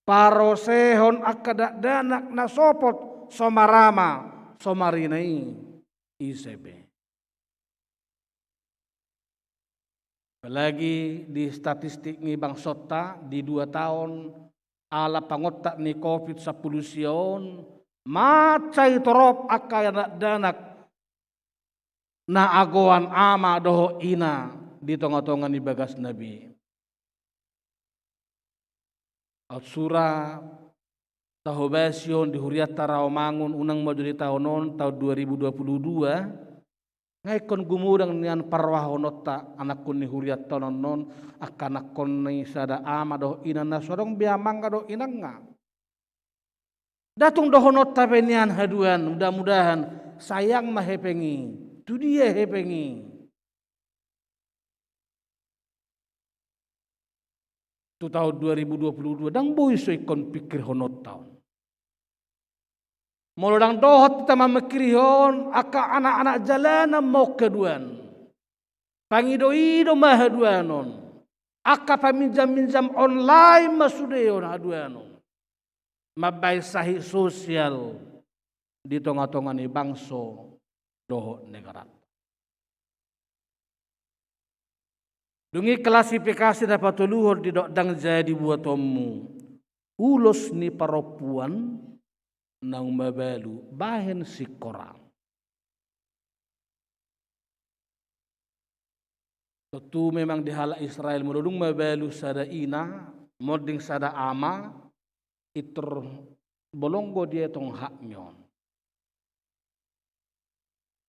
parosehon akada danak na sopot somarama somarinai isebe. Apalagi di statistik ni Bang Sota di 2 tahun ala pangotak ni COVID-10 sion macai torop akaya danak na agoan ama doho ina di tonga-tonga ni bagas nabi. At surah tahobasion di huriat Rawamangun unang majuri tahunon tahun 2022 ngay kon gumudang nian parwahonota anak kun ni huriat tahunon non akan kon ni sada ama doho ina na sorong biamang do inang nga. Datung dohonot tapenian haduan, mudah-mudahan sayang mahepengi, tu dia hepengi. Tu tahun 2022, dang boy so ikon pikir honot tahun. Molodang dohot kita mamekirihon, aka anak-anak jalanan mau keduan. Pangido-ido mahaduanon, aka paminjam-minjam online masudeon haduanon. Mabay sahih sosial di tengah-tengah ni bangso doho negara. Dungi klasifikasi dapat luhur di dok dang jadi buat tomu ulos ni paropuan nang mabalu bahen si korang. Tentu memang di hal Israel merudung mabalu sada ina moding sada ama itur bolonggo dia tong hak nyon.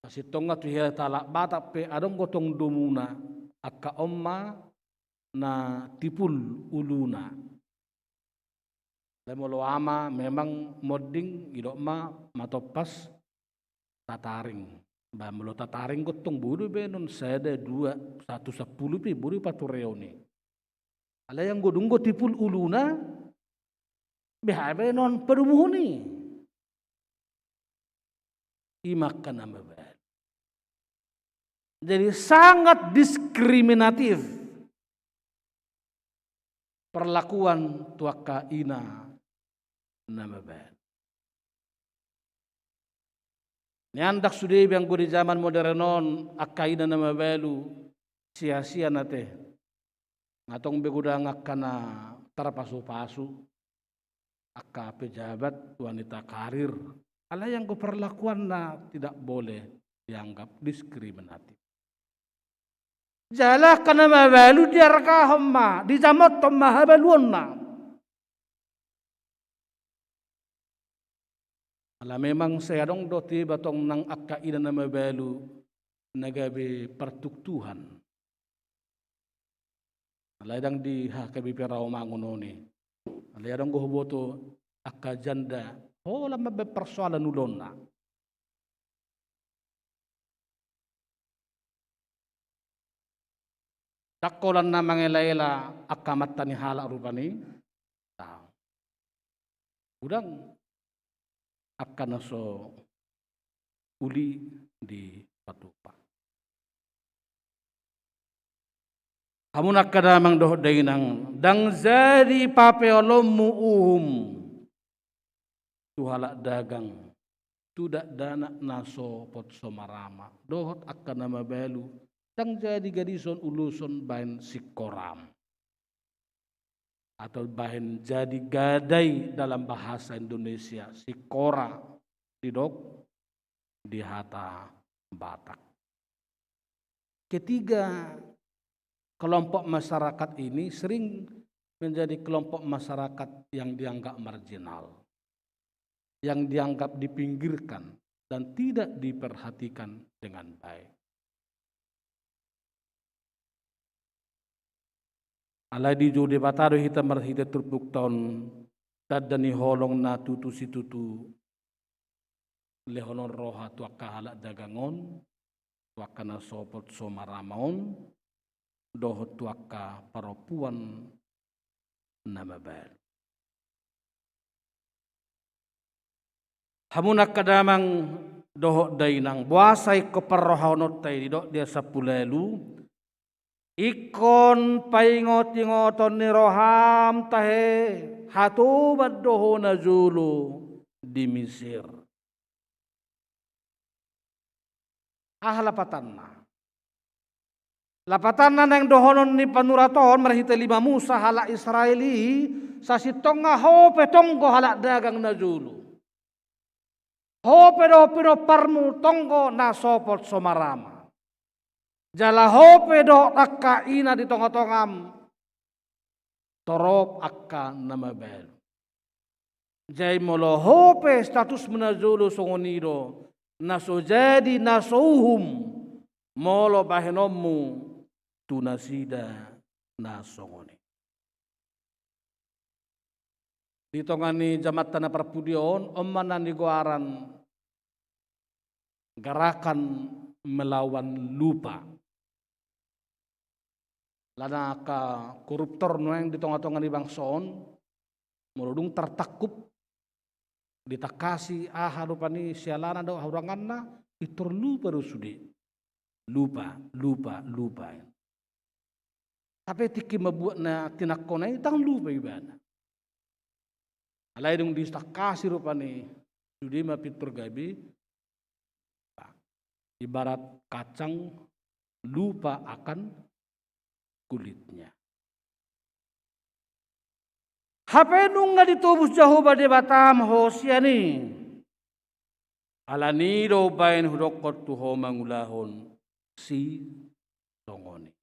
Kasi tonga tu hiya talak batak pe adong gotong domuna akka omma na tipul uluna. Lemolo ama memang moding idok ma matopas tataring. Ba melo tataring gotong buru benon sada 2 110 pi buru patureoni. Ala yang godunggo tipul uluna bihabe non perumuhuni imakan nama baik. Jadi sangat diskriminatif perlakuan tuaka ina nama baik. Nyandak sudah yang di zaman modernon akaina nama balu sia-sia nate ngatong begudang akana terpasu-pasu. Aka pejabat wanita karir, ala yang keperlakuan tidak boleh dianggap diskriminatif. Jalah kana mabalu diarka homma, di jamat tomma habaluonna. Ala memang saya dong doti batong nang akka ina na mabalu nagabe pertuktuhan. Ala dang di hakabi Rawamangun oni. Aliadong gohoboto akka janda hola mabbe persoalan ulonna. Takolan na mangelayla akka matani hala rupani. Udang akka naso uli di patupa. Kamu nak kadamang doh dainang dang jadi papeolomu tuhalak dagang tudak dana naso pot somarama dohot akan nama belu dang jadi gadison uluson bahan sikoram atau bahan jadi gadai dalam bahasa Indonesia sikora didok di hata Batak. Ketiga, kelompok masyarakat ini sering menjadi kelompok masyarakat yang dianggap marginal, yang dianggap dipinggirkan dan tidak diperhatikan dengan baik. Alai di jode batado hita marhita turpuk tahun tadani holong na tutu si tutu lehonon roha tuaka halak dagangon tuaka na sopot somaramaon dohot tuaka paropuan nama baik. Hamunak kadamang dohot dainang buasai keperrohanot tay didok dia sapulelu ikon paingot-ingoton ni roham tahe hatubat doho na julu di Mesir. Lapatan na. Lapatan na nang dohonon ni panuraton marhita 5 Musa hala Israeli sa sitong nga ho petong ko hala dagang na julu. Hope do pino parmu tonggo na sopot somarama. Jala hope do takka ina di tongotongam. Torop akka nama bel. Jai molo hope status menazulu songonido. Naso jadi nasouhum. Molo bahenomu tunasida nasongoni. Ditongani jamatana perpudion omanan digoaran gerakan melawan lupa. Lana ka koruptor noeng ditonga-tonga di bangson muludung tertakup ditakasi harupani sialana do haranganna itur lupa rusudi. Lupa. Tapi tiki mabuat na tinakona itang lupa ibana. Alai dong distakasi rupani judi mapit pergabi ibarat kacang lupa akan kulitnya. Hape nunga ditubus jauh bade batam hosiani. Alani do bain hudokot tuho mangulahon si tongoni.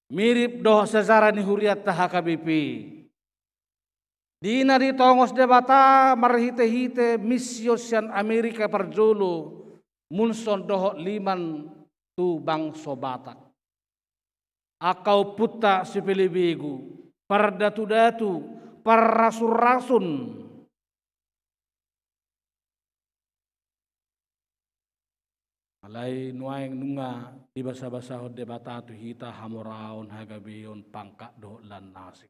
Mirip doh sejarah ni huriat HKBP. Dina di tongos debata marhite-hite misiosian Amerika perjulu munson doh liman tu bangso Batak. Akau puta sipilibegu, pardatu-datu, parrasun-rasun. Alai nuaeng nunga di basa-basa debata tu hita hamoraon hagabeon pangkak do lan nasik.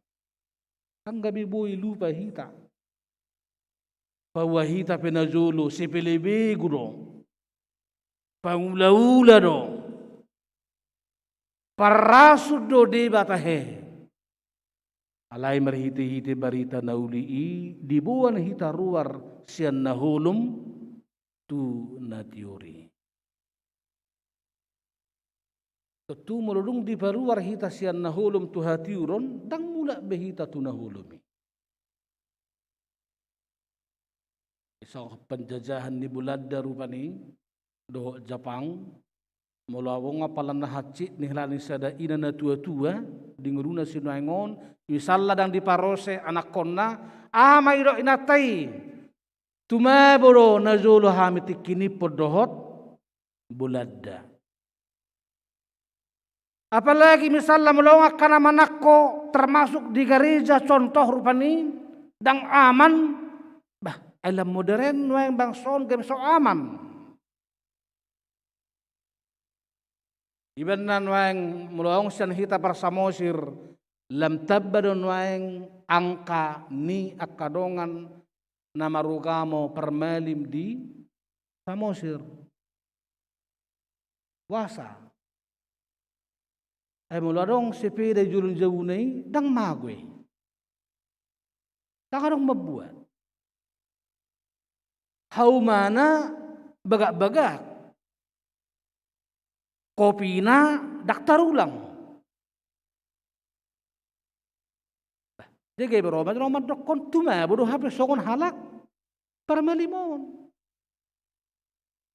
Kan gabi boy lupa hita. Bahwa hita penazulu sipilibegu do. Pangula-ula do. Parasud do debata he. Alai marhiti-hiti barita nauli di buan hita ruar sian nahulum tu na teori. Tentu meludung di baruar hita sian nahulum tu hatiuron dang mula behita tu nahulumi. Isang penjajahan di Buladda rupani do Jepang mulawong apalan na hacit nihlani sada ina na tua-tua di nguruna sinuangon misalla dang di parose anak konna amay do inatay tumaboro na zolo hamiti kini podohot Buladda. Apalagi misalnya melongak karena manakko termasuk di gereja contoh rupani dang aman bah alam modern yang bangson game so aman ibanan wang melong sian hita parsamosir lam tabbadon wang angka ni akadongan namarugamo permalim di samosir wasa. Mula dong sepeda julun jauh ni dang magwe. Tak dong membuat. Hau mana bagak-bagak. Kopina daktar ulang. Dia gaya beromat dokon tuma bodoh HP sokon halak permalimon.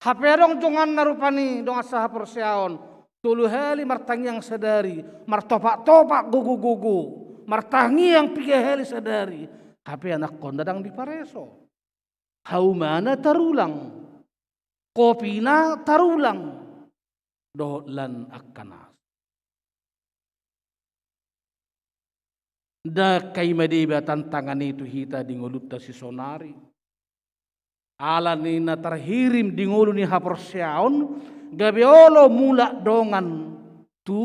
HP dong jongan narupani dong asah persiaon. Tulu heli martangi yang sadari, martopak-topak gugu-gugu, martangi yang piga heli sadari. Tapi anak kondadang di pareso. Hau mana tarulang, kopina tarulang, dohlan akanas. Da kay madiba tantangan itu hita di ngulutta si sonari. Ala ni na terhirim di ngulu ni haporsiaon. Gabiolo mula dongan tu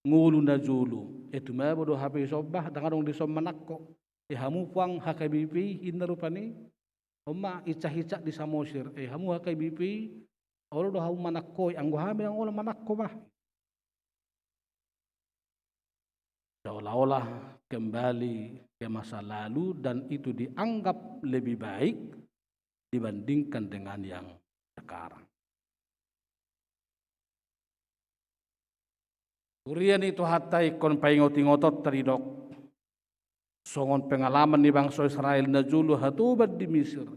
ngulu na julu. Itu mah bodoh HP sobah dangadong di somanakko. Hamu puang HKBP hinarupani. Oma icah-icah di samosir. Hamu HKBP. Olo do hamu manakko. Anggo hami ang olo manakko bah. Seolah-olah kembali ke masa lalu dan itu dianggap lebih baik dibandingkan dengan yang sekarang. Urian itu hatai kon paingoting-otot teridok. songon pengalaman ni bangsa Israel na julu hatubat di Mesir.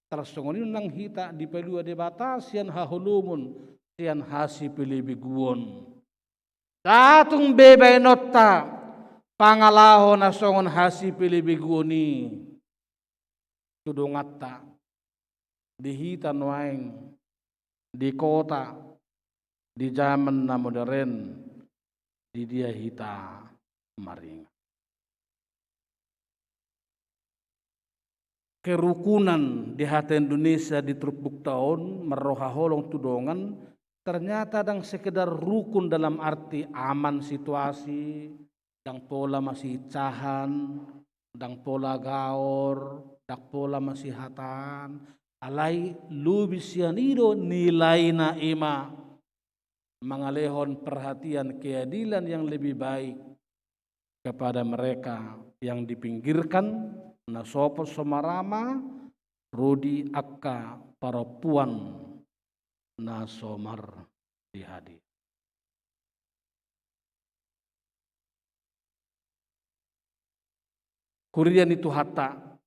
Tersongon nang hita di pelua de batas sian hahulumun sian hasi pilibiguon. Datung bebay nota pangalaho na songon hasi pilibiguoni. Tudungata di hita nuaing di kota di zaman na modern di dia hita maring. Kerukunan di hati Indonesia di terubuk tahun meroha holong tudongan ternyata dang sekedar rukun dalam arti aman situasi, dang pola masih cahan, dang pola gaor, dang pola masih hatan, alai lubisian ido nilai na ima mengalihon perhatian keadilan yang lebih baik kepada mereka yang dipinggirkan na sopo somarama rodi akka para puan na somar dihadi. Kurian itu hata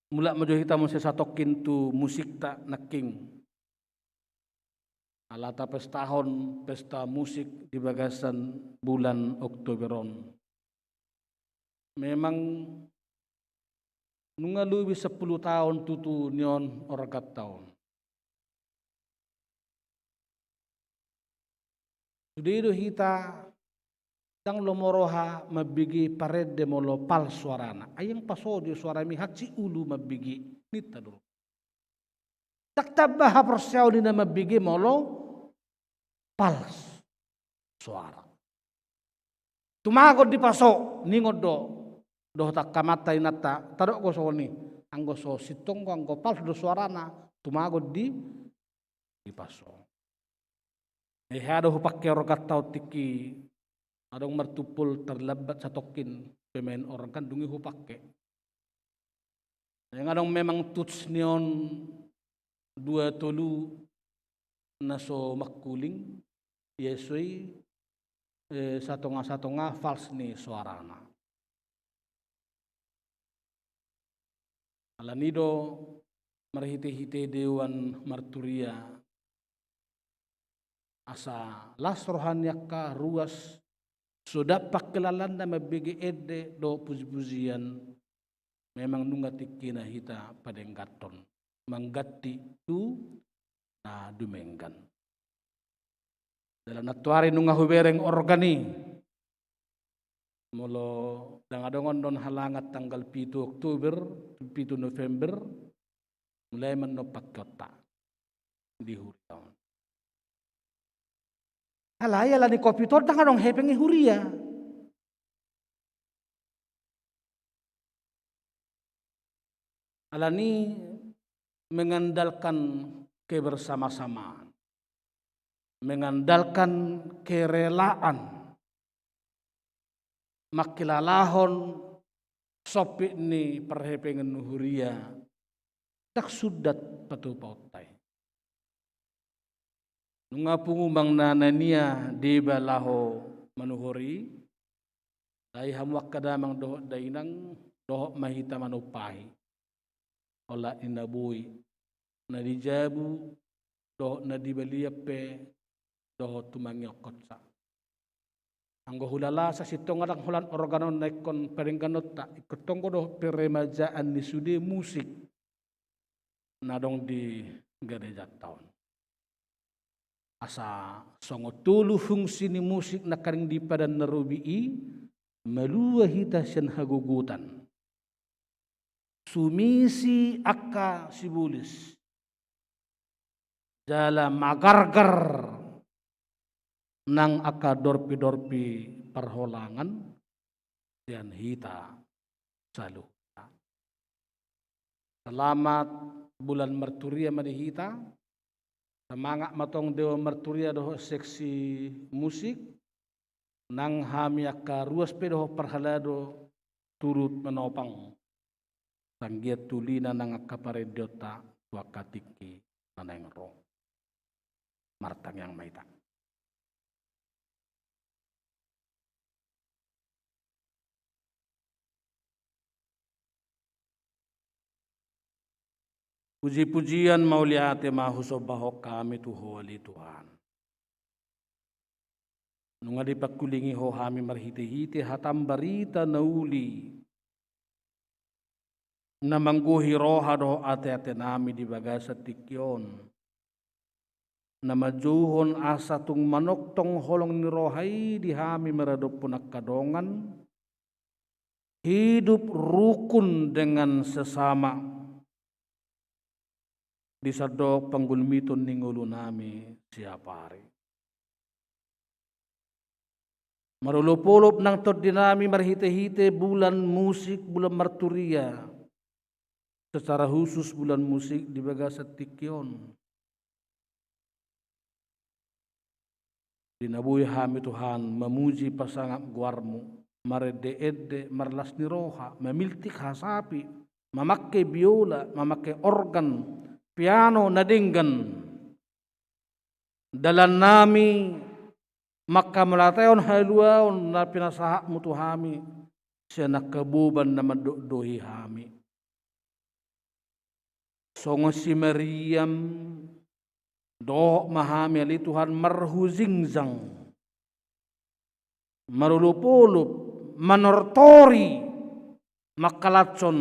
mulak majo kita mesti satokin tu musik tak naking. Alata pestahon pesta musik di bagasan bulan Oktoberon. Memang nunga lebih 10 tahun tutu nion orakat tahun. Sudido hita tang lomoroha mabigi parede molo pal suarana. Ayang pasodio suara mi haci ulu mabigi nita dulu. Tak tabah persiau dina mabigi molo pal suara. Tumagod di paso ningod do tak kamata inata tadok ko soni anggo so sitong ko anggo pal do suarana tumagod di paso. Ada pakai rogat tau tiki adong mertupul terlebat satokin pemain orang kan dungi pakai. Yang adong memang tuts neon dua tolu naso makuling yesui satonga fals ni suarana. Alanido marhite-hite dewan marturia asa las rohania ka ruas sudah pakelalan na mabigi ede do puji-pujian memang nunga tikina hita padenggaton manggati tu na dumenggan dalam natuari nunga hubereng organi molo dangadongon don halangat tanggal 7 Oktober 7 November mulai menopak kota di hurian. Halaya lah di kopi tor dangadong hepengi huria. Alani mengandalkan kebersama-samaan, mengandalkan kerelaan, makilalahon sopi ni perhepengen huria tak sudat patu pautai. Nunga pungumang nanania di balaho manuhori dai hamwak kadamang doh dainang doh mahita manupahi ola inabui na dijabu doh na dibaliape doh tumangyokotsa anggo hulala sa sitong adang hulan organon naikon peringganot ta ikotong ko doh peremajaan ni sudi musik nadong di gereja taon. Asa songo tulu fungsi ni musik na karing di pada narubii malua hita sian hagugutan. Sumisi akka sibulis. Jala magargar nang akka dorpi-dorpi perholangan sian hita saluta. Selamat bulan merturia madihita. Semangat matong dewa merturia doho seksi musik nang hamiaka ruas pedoho perhalado turut menopang sanggiat tulina nang akaparedota wakatiki naneng ro martang yang maita. Puji-pujian mauliate mahusobahok kami tuholi Tuhan. Nunga di pakulingi ho hami marhite-hite hatam barita nauli. Na mangguhi roha do ate-ate nami di bagasa tikyon. Na majuhon asa tung manok tong holong ni rohai di hami meradop punak kadongan. Hidup rukun dengan sesama. Di sadok panggulmiton ningulu nami siapa hari. Marulupulup nang tod dinami marhite-hite bulan musik, bulan marturia. Secara khusus bulan musik di bagasa tikyon. Dinabuhi hami Tuhan memuji pasangap guarmu. Marede-ede, marlas ni roha, memiltik hasapi, memakai biola, memakai organ, piano, nadinggan. Dalam nami maka melatayon haluaon na pinasahak mo tuhami siya nakabuban na madodohi hami. Songo si Mariam do mahami ali Tuhan marhuzingzang marulupulup manortori makalatson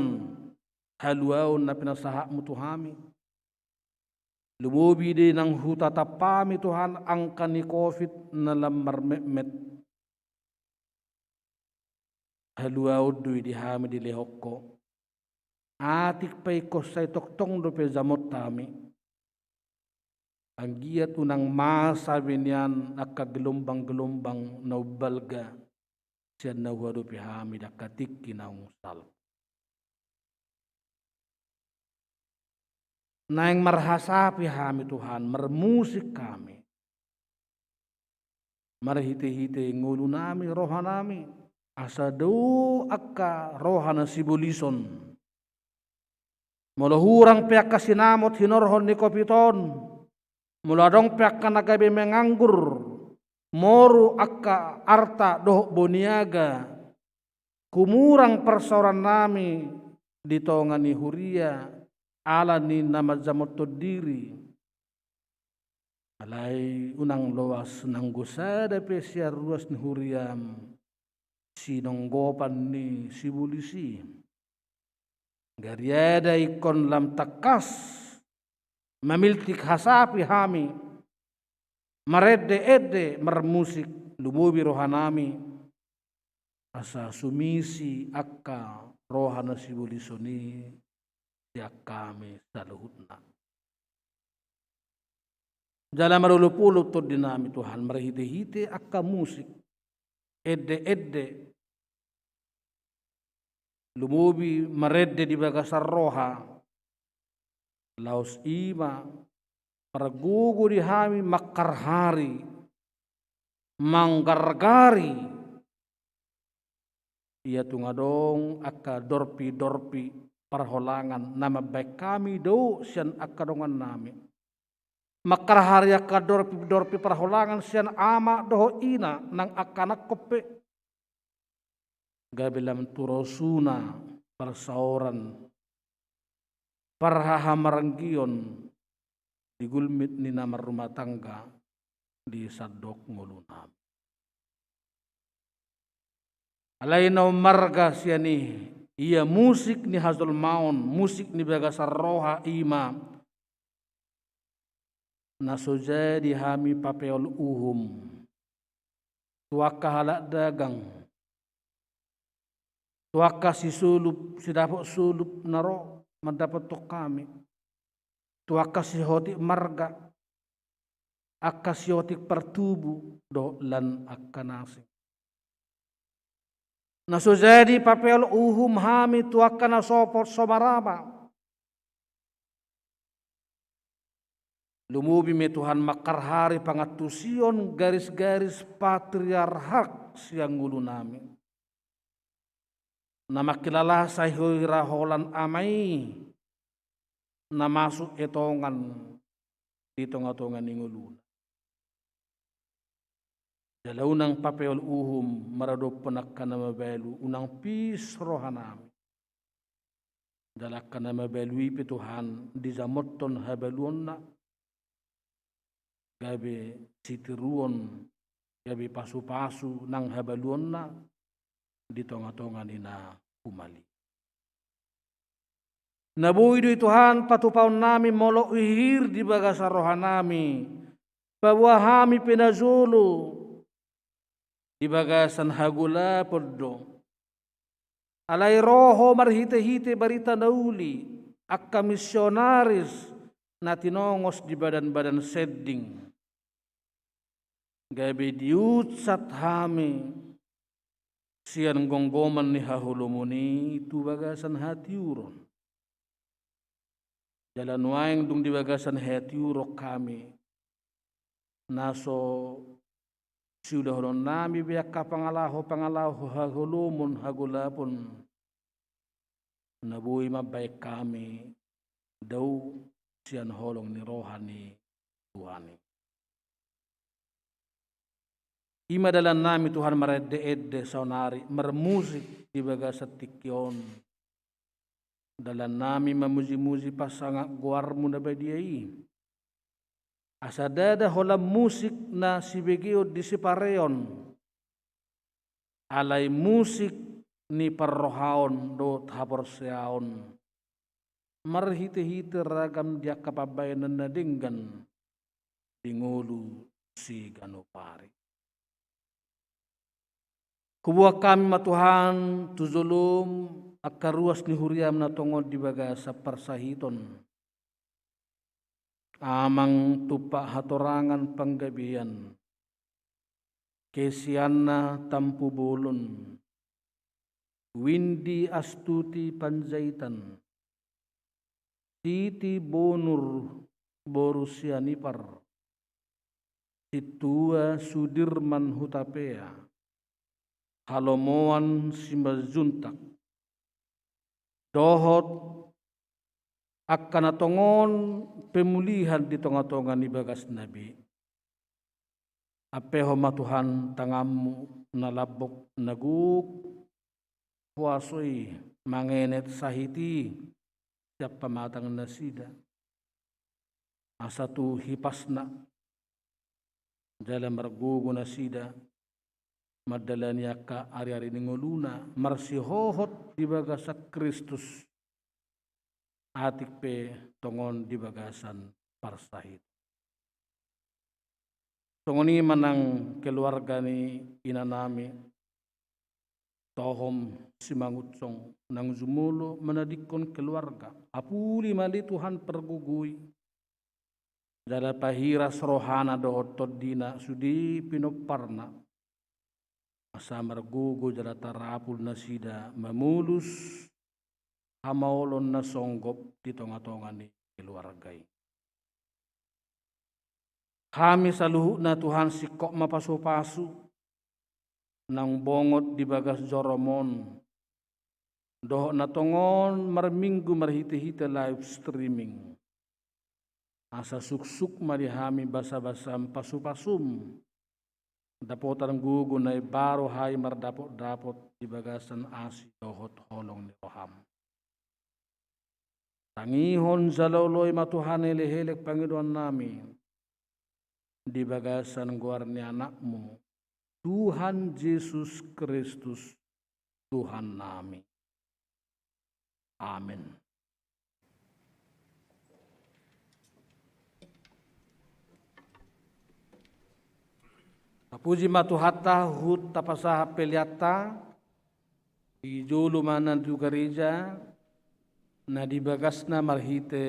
haluaon na pinasahak mo tuhami. Lumubi din ng hutatapami Tuhan ang kani COVID na lamar met. Haluaw doy di hami di lehok ko. Atik pa'y kosay toktong do pe zamot tami. Ang giyat unang masabi niyan akagelombang-gelombang na ubalga siya na wado pe hami dakatik kinaung sal. Naing marhasapi hami Tuhan, marmusik kami. Marhite-hite ngulu nami, roha nami. Asa do akka roha na sibulison. Mula hurang pihak kasinamot hinorhon ni kopiton. Mula dong pihak kanagabi menganggur. Moru akka arta doh boniaga. Kumurang persoran nami ditongan ni huria. Ala ni nama zamot diri. Alay unang loas nang gusada pe siya ruas ni huriam. Sinonggopan ni sibulisi. Gariada ikon lam takas. Mamiltik hasapi hami. Marede-ede marmusik lumubi rohanami. Asa sumisi akka rohana sibulisoni. Ya kami saluhutna. Jala marulupulup to dinami Tuhan marhite-hite akka musik. Ede-ede. Lumubi marede di bagasar roha. Laos ima. Paragugu di hami makarhari. Manggargari. Ia tungadong akka dorpi-dorpi. Perholangan nama baik kami do sian akadongan nami. Makarhari akadorpi perholangan sian ama doho ina nang akanak kope. Gabilam turosuna persauran parhahamaranggion digulmit ni nama rumah tangga di sadok ngulunam. Alainaw marga siani. Ia musik ni Hazul Maun, musik ni bagasar roha ima. Nasojadi hami papeol uhum. Tuaka halak dagang. Tuaka si sulup, si dapat sulup naro, mendapat tok kami. Tuaka si hotik marga. Akka si hotik pertubu, do lan akka nasi. Nasujadi papel uhum hami tuaka na sopot somarama. Lumubi me Tuhan makarhari pangatusion garis-garis patriarhak siang ngulu nami. Nama kilala sahihoy raholan amai. Na masuk etongan di tonga-tongan ngulu. Dalau unang papel uhum marado penak kana mabelu unang pis rohanami. Jalakana mabalui pe Tuhan di zamotton habaluonna gabe sitiruon gabe pasu-pasu nang habaluonna di tonga-tonga nina umali. Nabui du Tuhan patupaun nami molok ihir di bagasa rohanami bahwa hami penazulu di bagasan hagula poddo alai roho marhite-hite barita nauli akka misionaris natinongos di badan-badan sedding gabe diutsat hami sian gonggoman ni hahulumuni tu bagasan hati uron jalan waeng dung di bagasan hati urok kami naso sudah holon nami biak pangalaho hagulumun hagulapun nabui mabaik kami dau sian holong ni rohani Tuhani. Ima dalam nami Tuhan meredde-edde saunari mermusik di bagasat tikion dalam nami memuji-muji pasangak guarmu na badiai asadada holam musik na sibegio di sipareon alai musik ni perrohaon do haporseaon marhite-hite ragam dia kapabayan na dinggan dingulu si ganopari. Kubuah kami matuhan tuzulum akaruas ni huriam na tongod di bagasa persahiton. Amang tupak hatorangan panggabian. Kesiana tampu bulun. Windi astuti panjaitan. Titi bonur borusianipar. Titua Sudirman Hutapea. Halomoan simbazuntak dohot akan atongon pemulihan di tengah-tengah ni bagas nabi apeho matuhan tangamu nalabok naguk puasoi mangenet sahiti siap pamatang nasida asatu hipasna dalam mergugu nasida madalanya ka ari-ari ningoluna marsihohot di bagasak Kristus atik pe tongon di bagasan parsahit. Tongoni manang keluarga ni inanami tohom simangutsong nang zumulo menadikon keluarga apuli mali Tuhan pergugui jala pahiras rohana dohot todina sudi pinoparna asa margugo jala tarapul nasida mamulus hamaolon na songgop di tonga-tonga ni keluargai. Kami saluhu na Tuhan sikok mapasu-pasu nang bongot di bagas joromon doh na tongon marminggu marhite-hite live streaming asa suksuk marihami basa-basa pasu-pasum dapotan gugu na baro hay mardapot-dapot di bagasan asi dohot holong ni roham. Tangihon zaloloy matuhan elehelek Panginoon nami di bagasan guarni anakmu Tuhan Yesus Kristus Tuhan nami. Amin. Puji matuhata hut tapasaha peliata ijulu manan du gereja na di bagasna marhite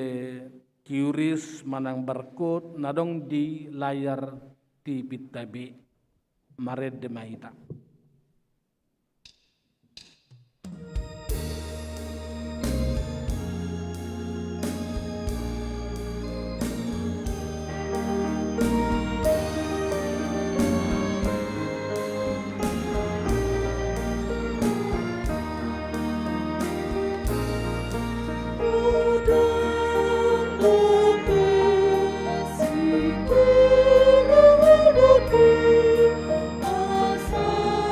kiuris manang barkut nadong di layar TV tabi mared de mahita. Asa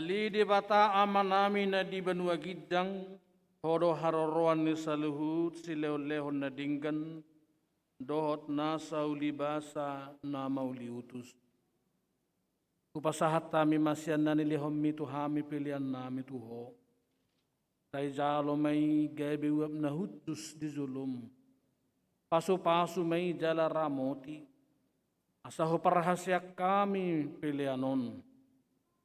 Ali di bata amanami na di benua gidang, hodo haroroan ni saluhut sileo-lehon na dinggan, dohot na sauli basa na mauli utus. Kupasahat tami masyan na nilihom mitu hami pilihan nami tuho. Tay jalo may gabi uap na hutus di zulum. Pasu-pasu may jala ramoti. Asaho parahasya kami pilihanon.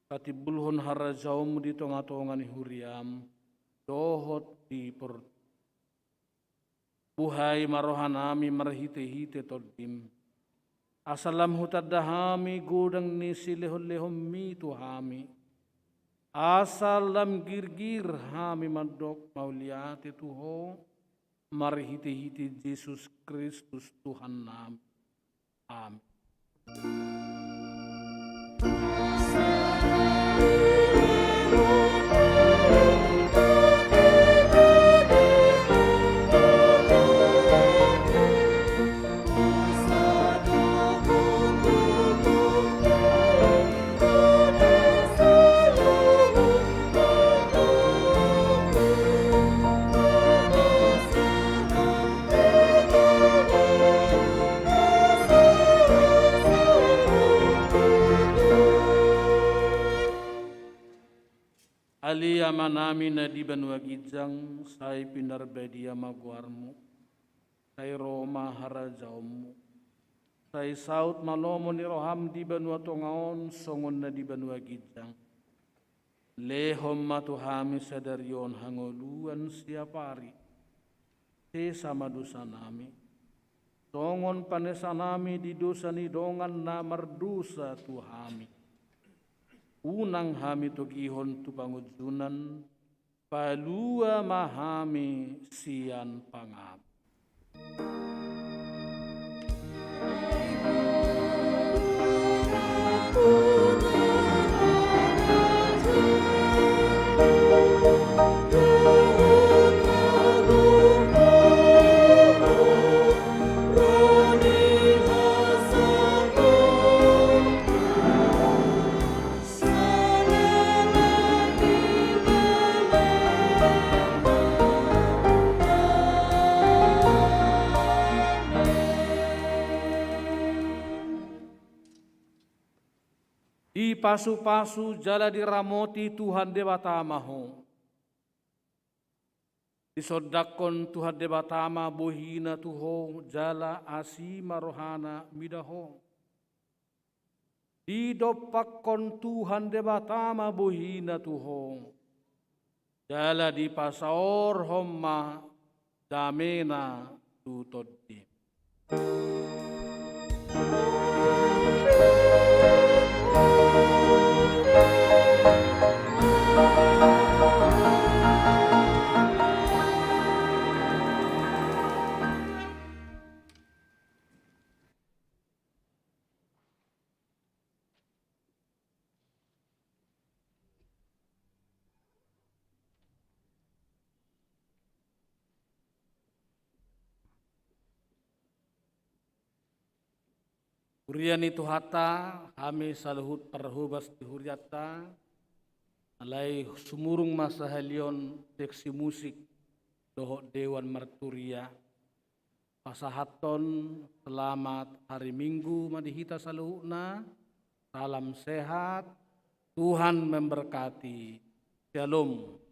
Katibulhon harajaum di tonga-tonga ni huriam. Dohot di buhay marohanami marhite-hite todim. Asalam hutadahami gudang ni silihon-lihom mi tuhami. Asalam girgir hami mandok mauliati tuho. Marhite-hite Yesus Kristus Tuhan nami. Amin. Ali amanami na di banua gijang, say pinarbedia maguarmu, say Roma harajaumu, say saut malomo ni roham di banua tongaon, songon na di banua gijang. Lehom matuhami sadarion hangoluan siapari, te sama dosa nami. Songon panesanami di dosa ni dongan na mardosa tuhami. Unang hami tugihon tu pangujunan, palua mahami sian pangab. Di pasu-pasu jala diramoti Tuhan debatamaho. Disodakon Tuhan debatama bohina tuho jala asima rohana midaho. Didopakon Tuhan debatama bohina tuho. Jala di pasaor homma damena tutoddi. Urian itu hata, kami saluhut parhubas di huriata, alai sumurung masa halion seksi musik dohok Dewan Marturia. Pasahaton selamat hari Minggu madihita saluhutna, salam sehat, Tuhan memberkati. Shalom.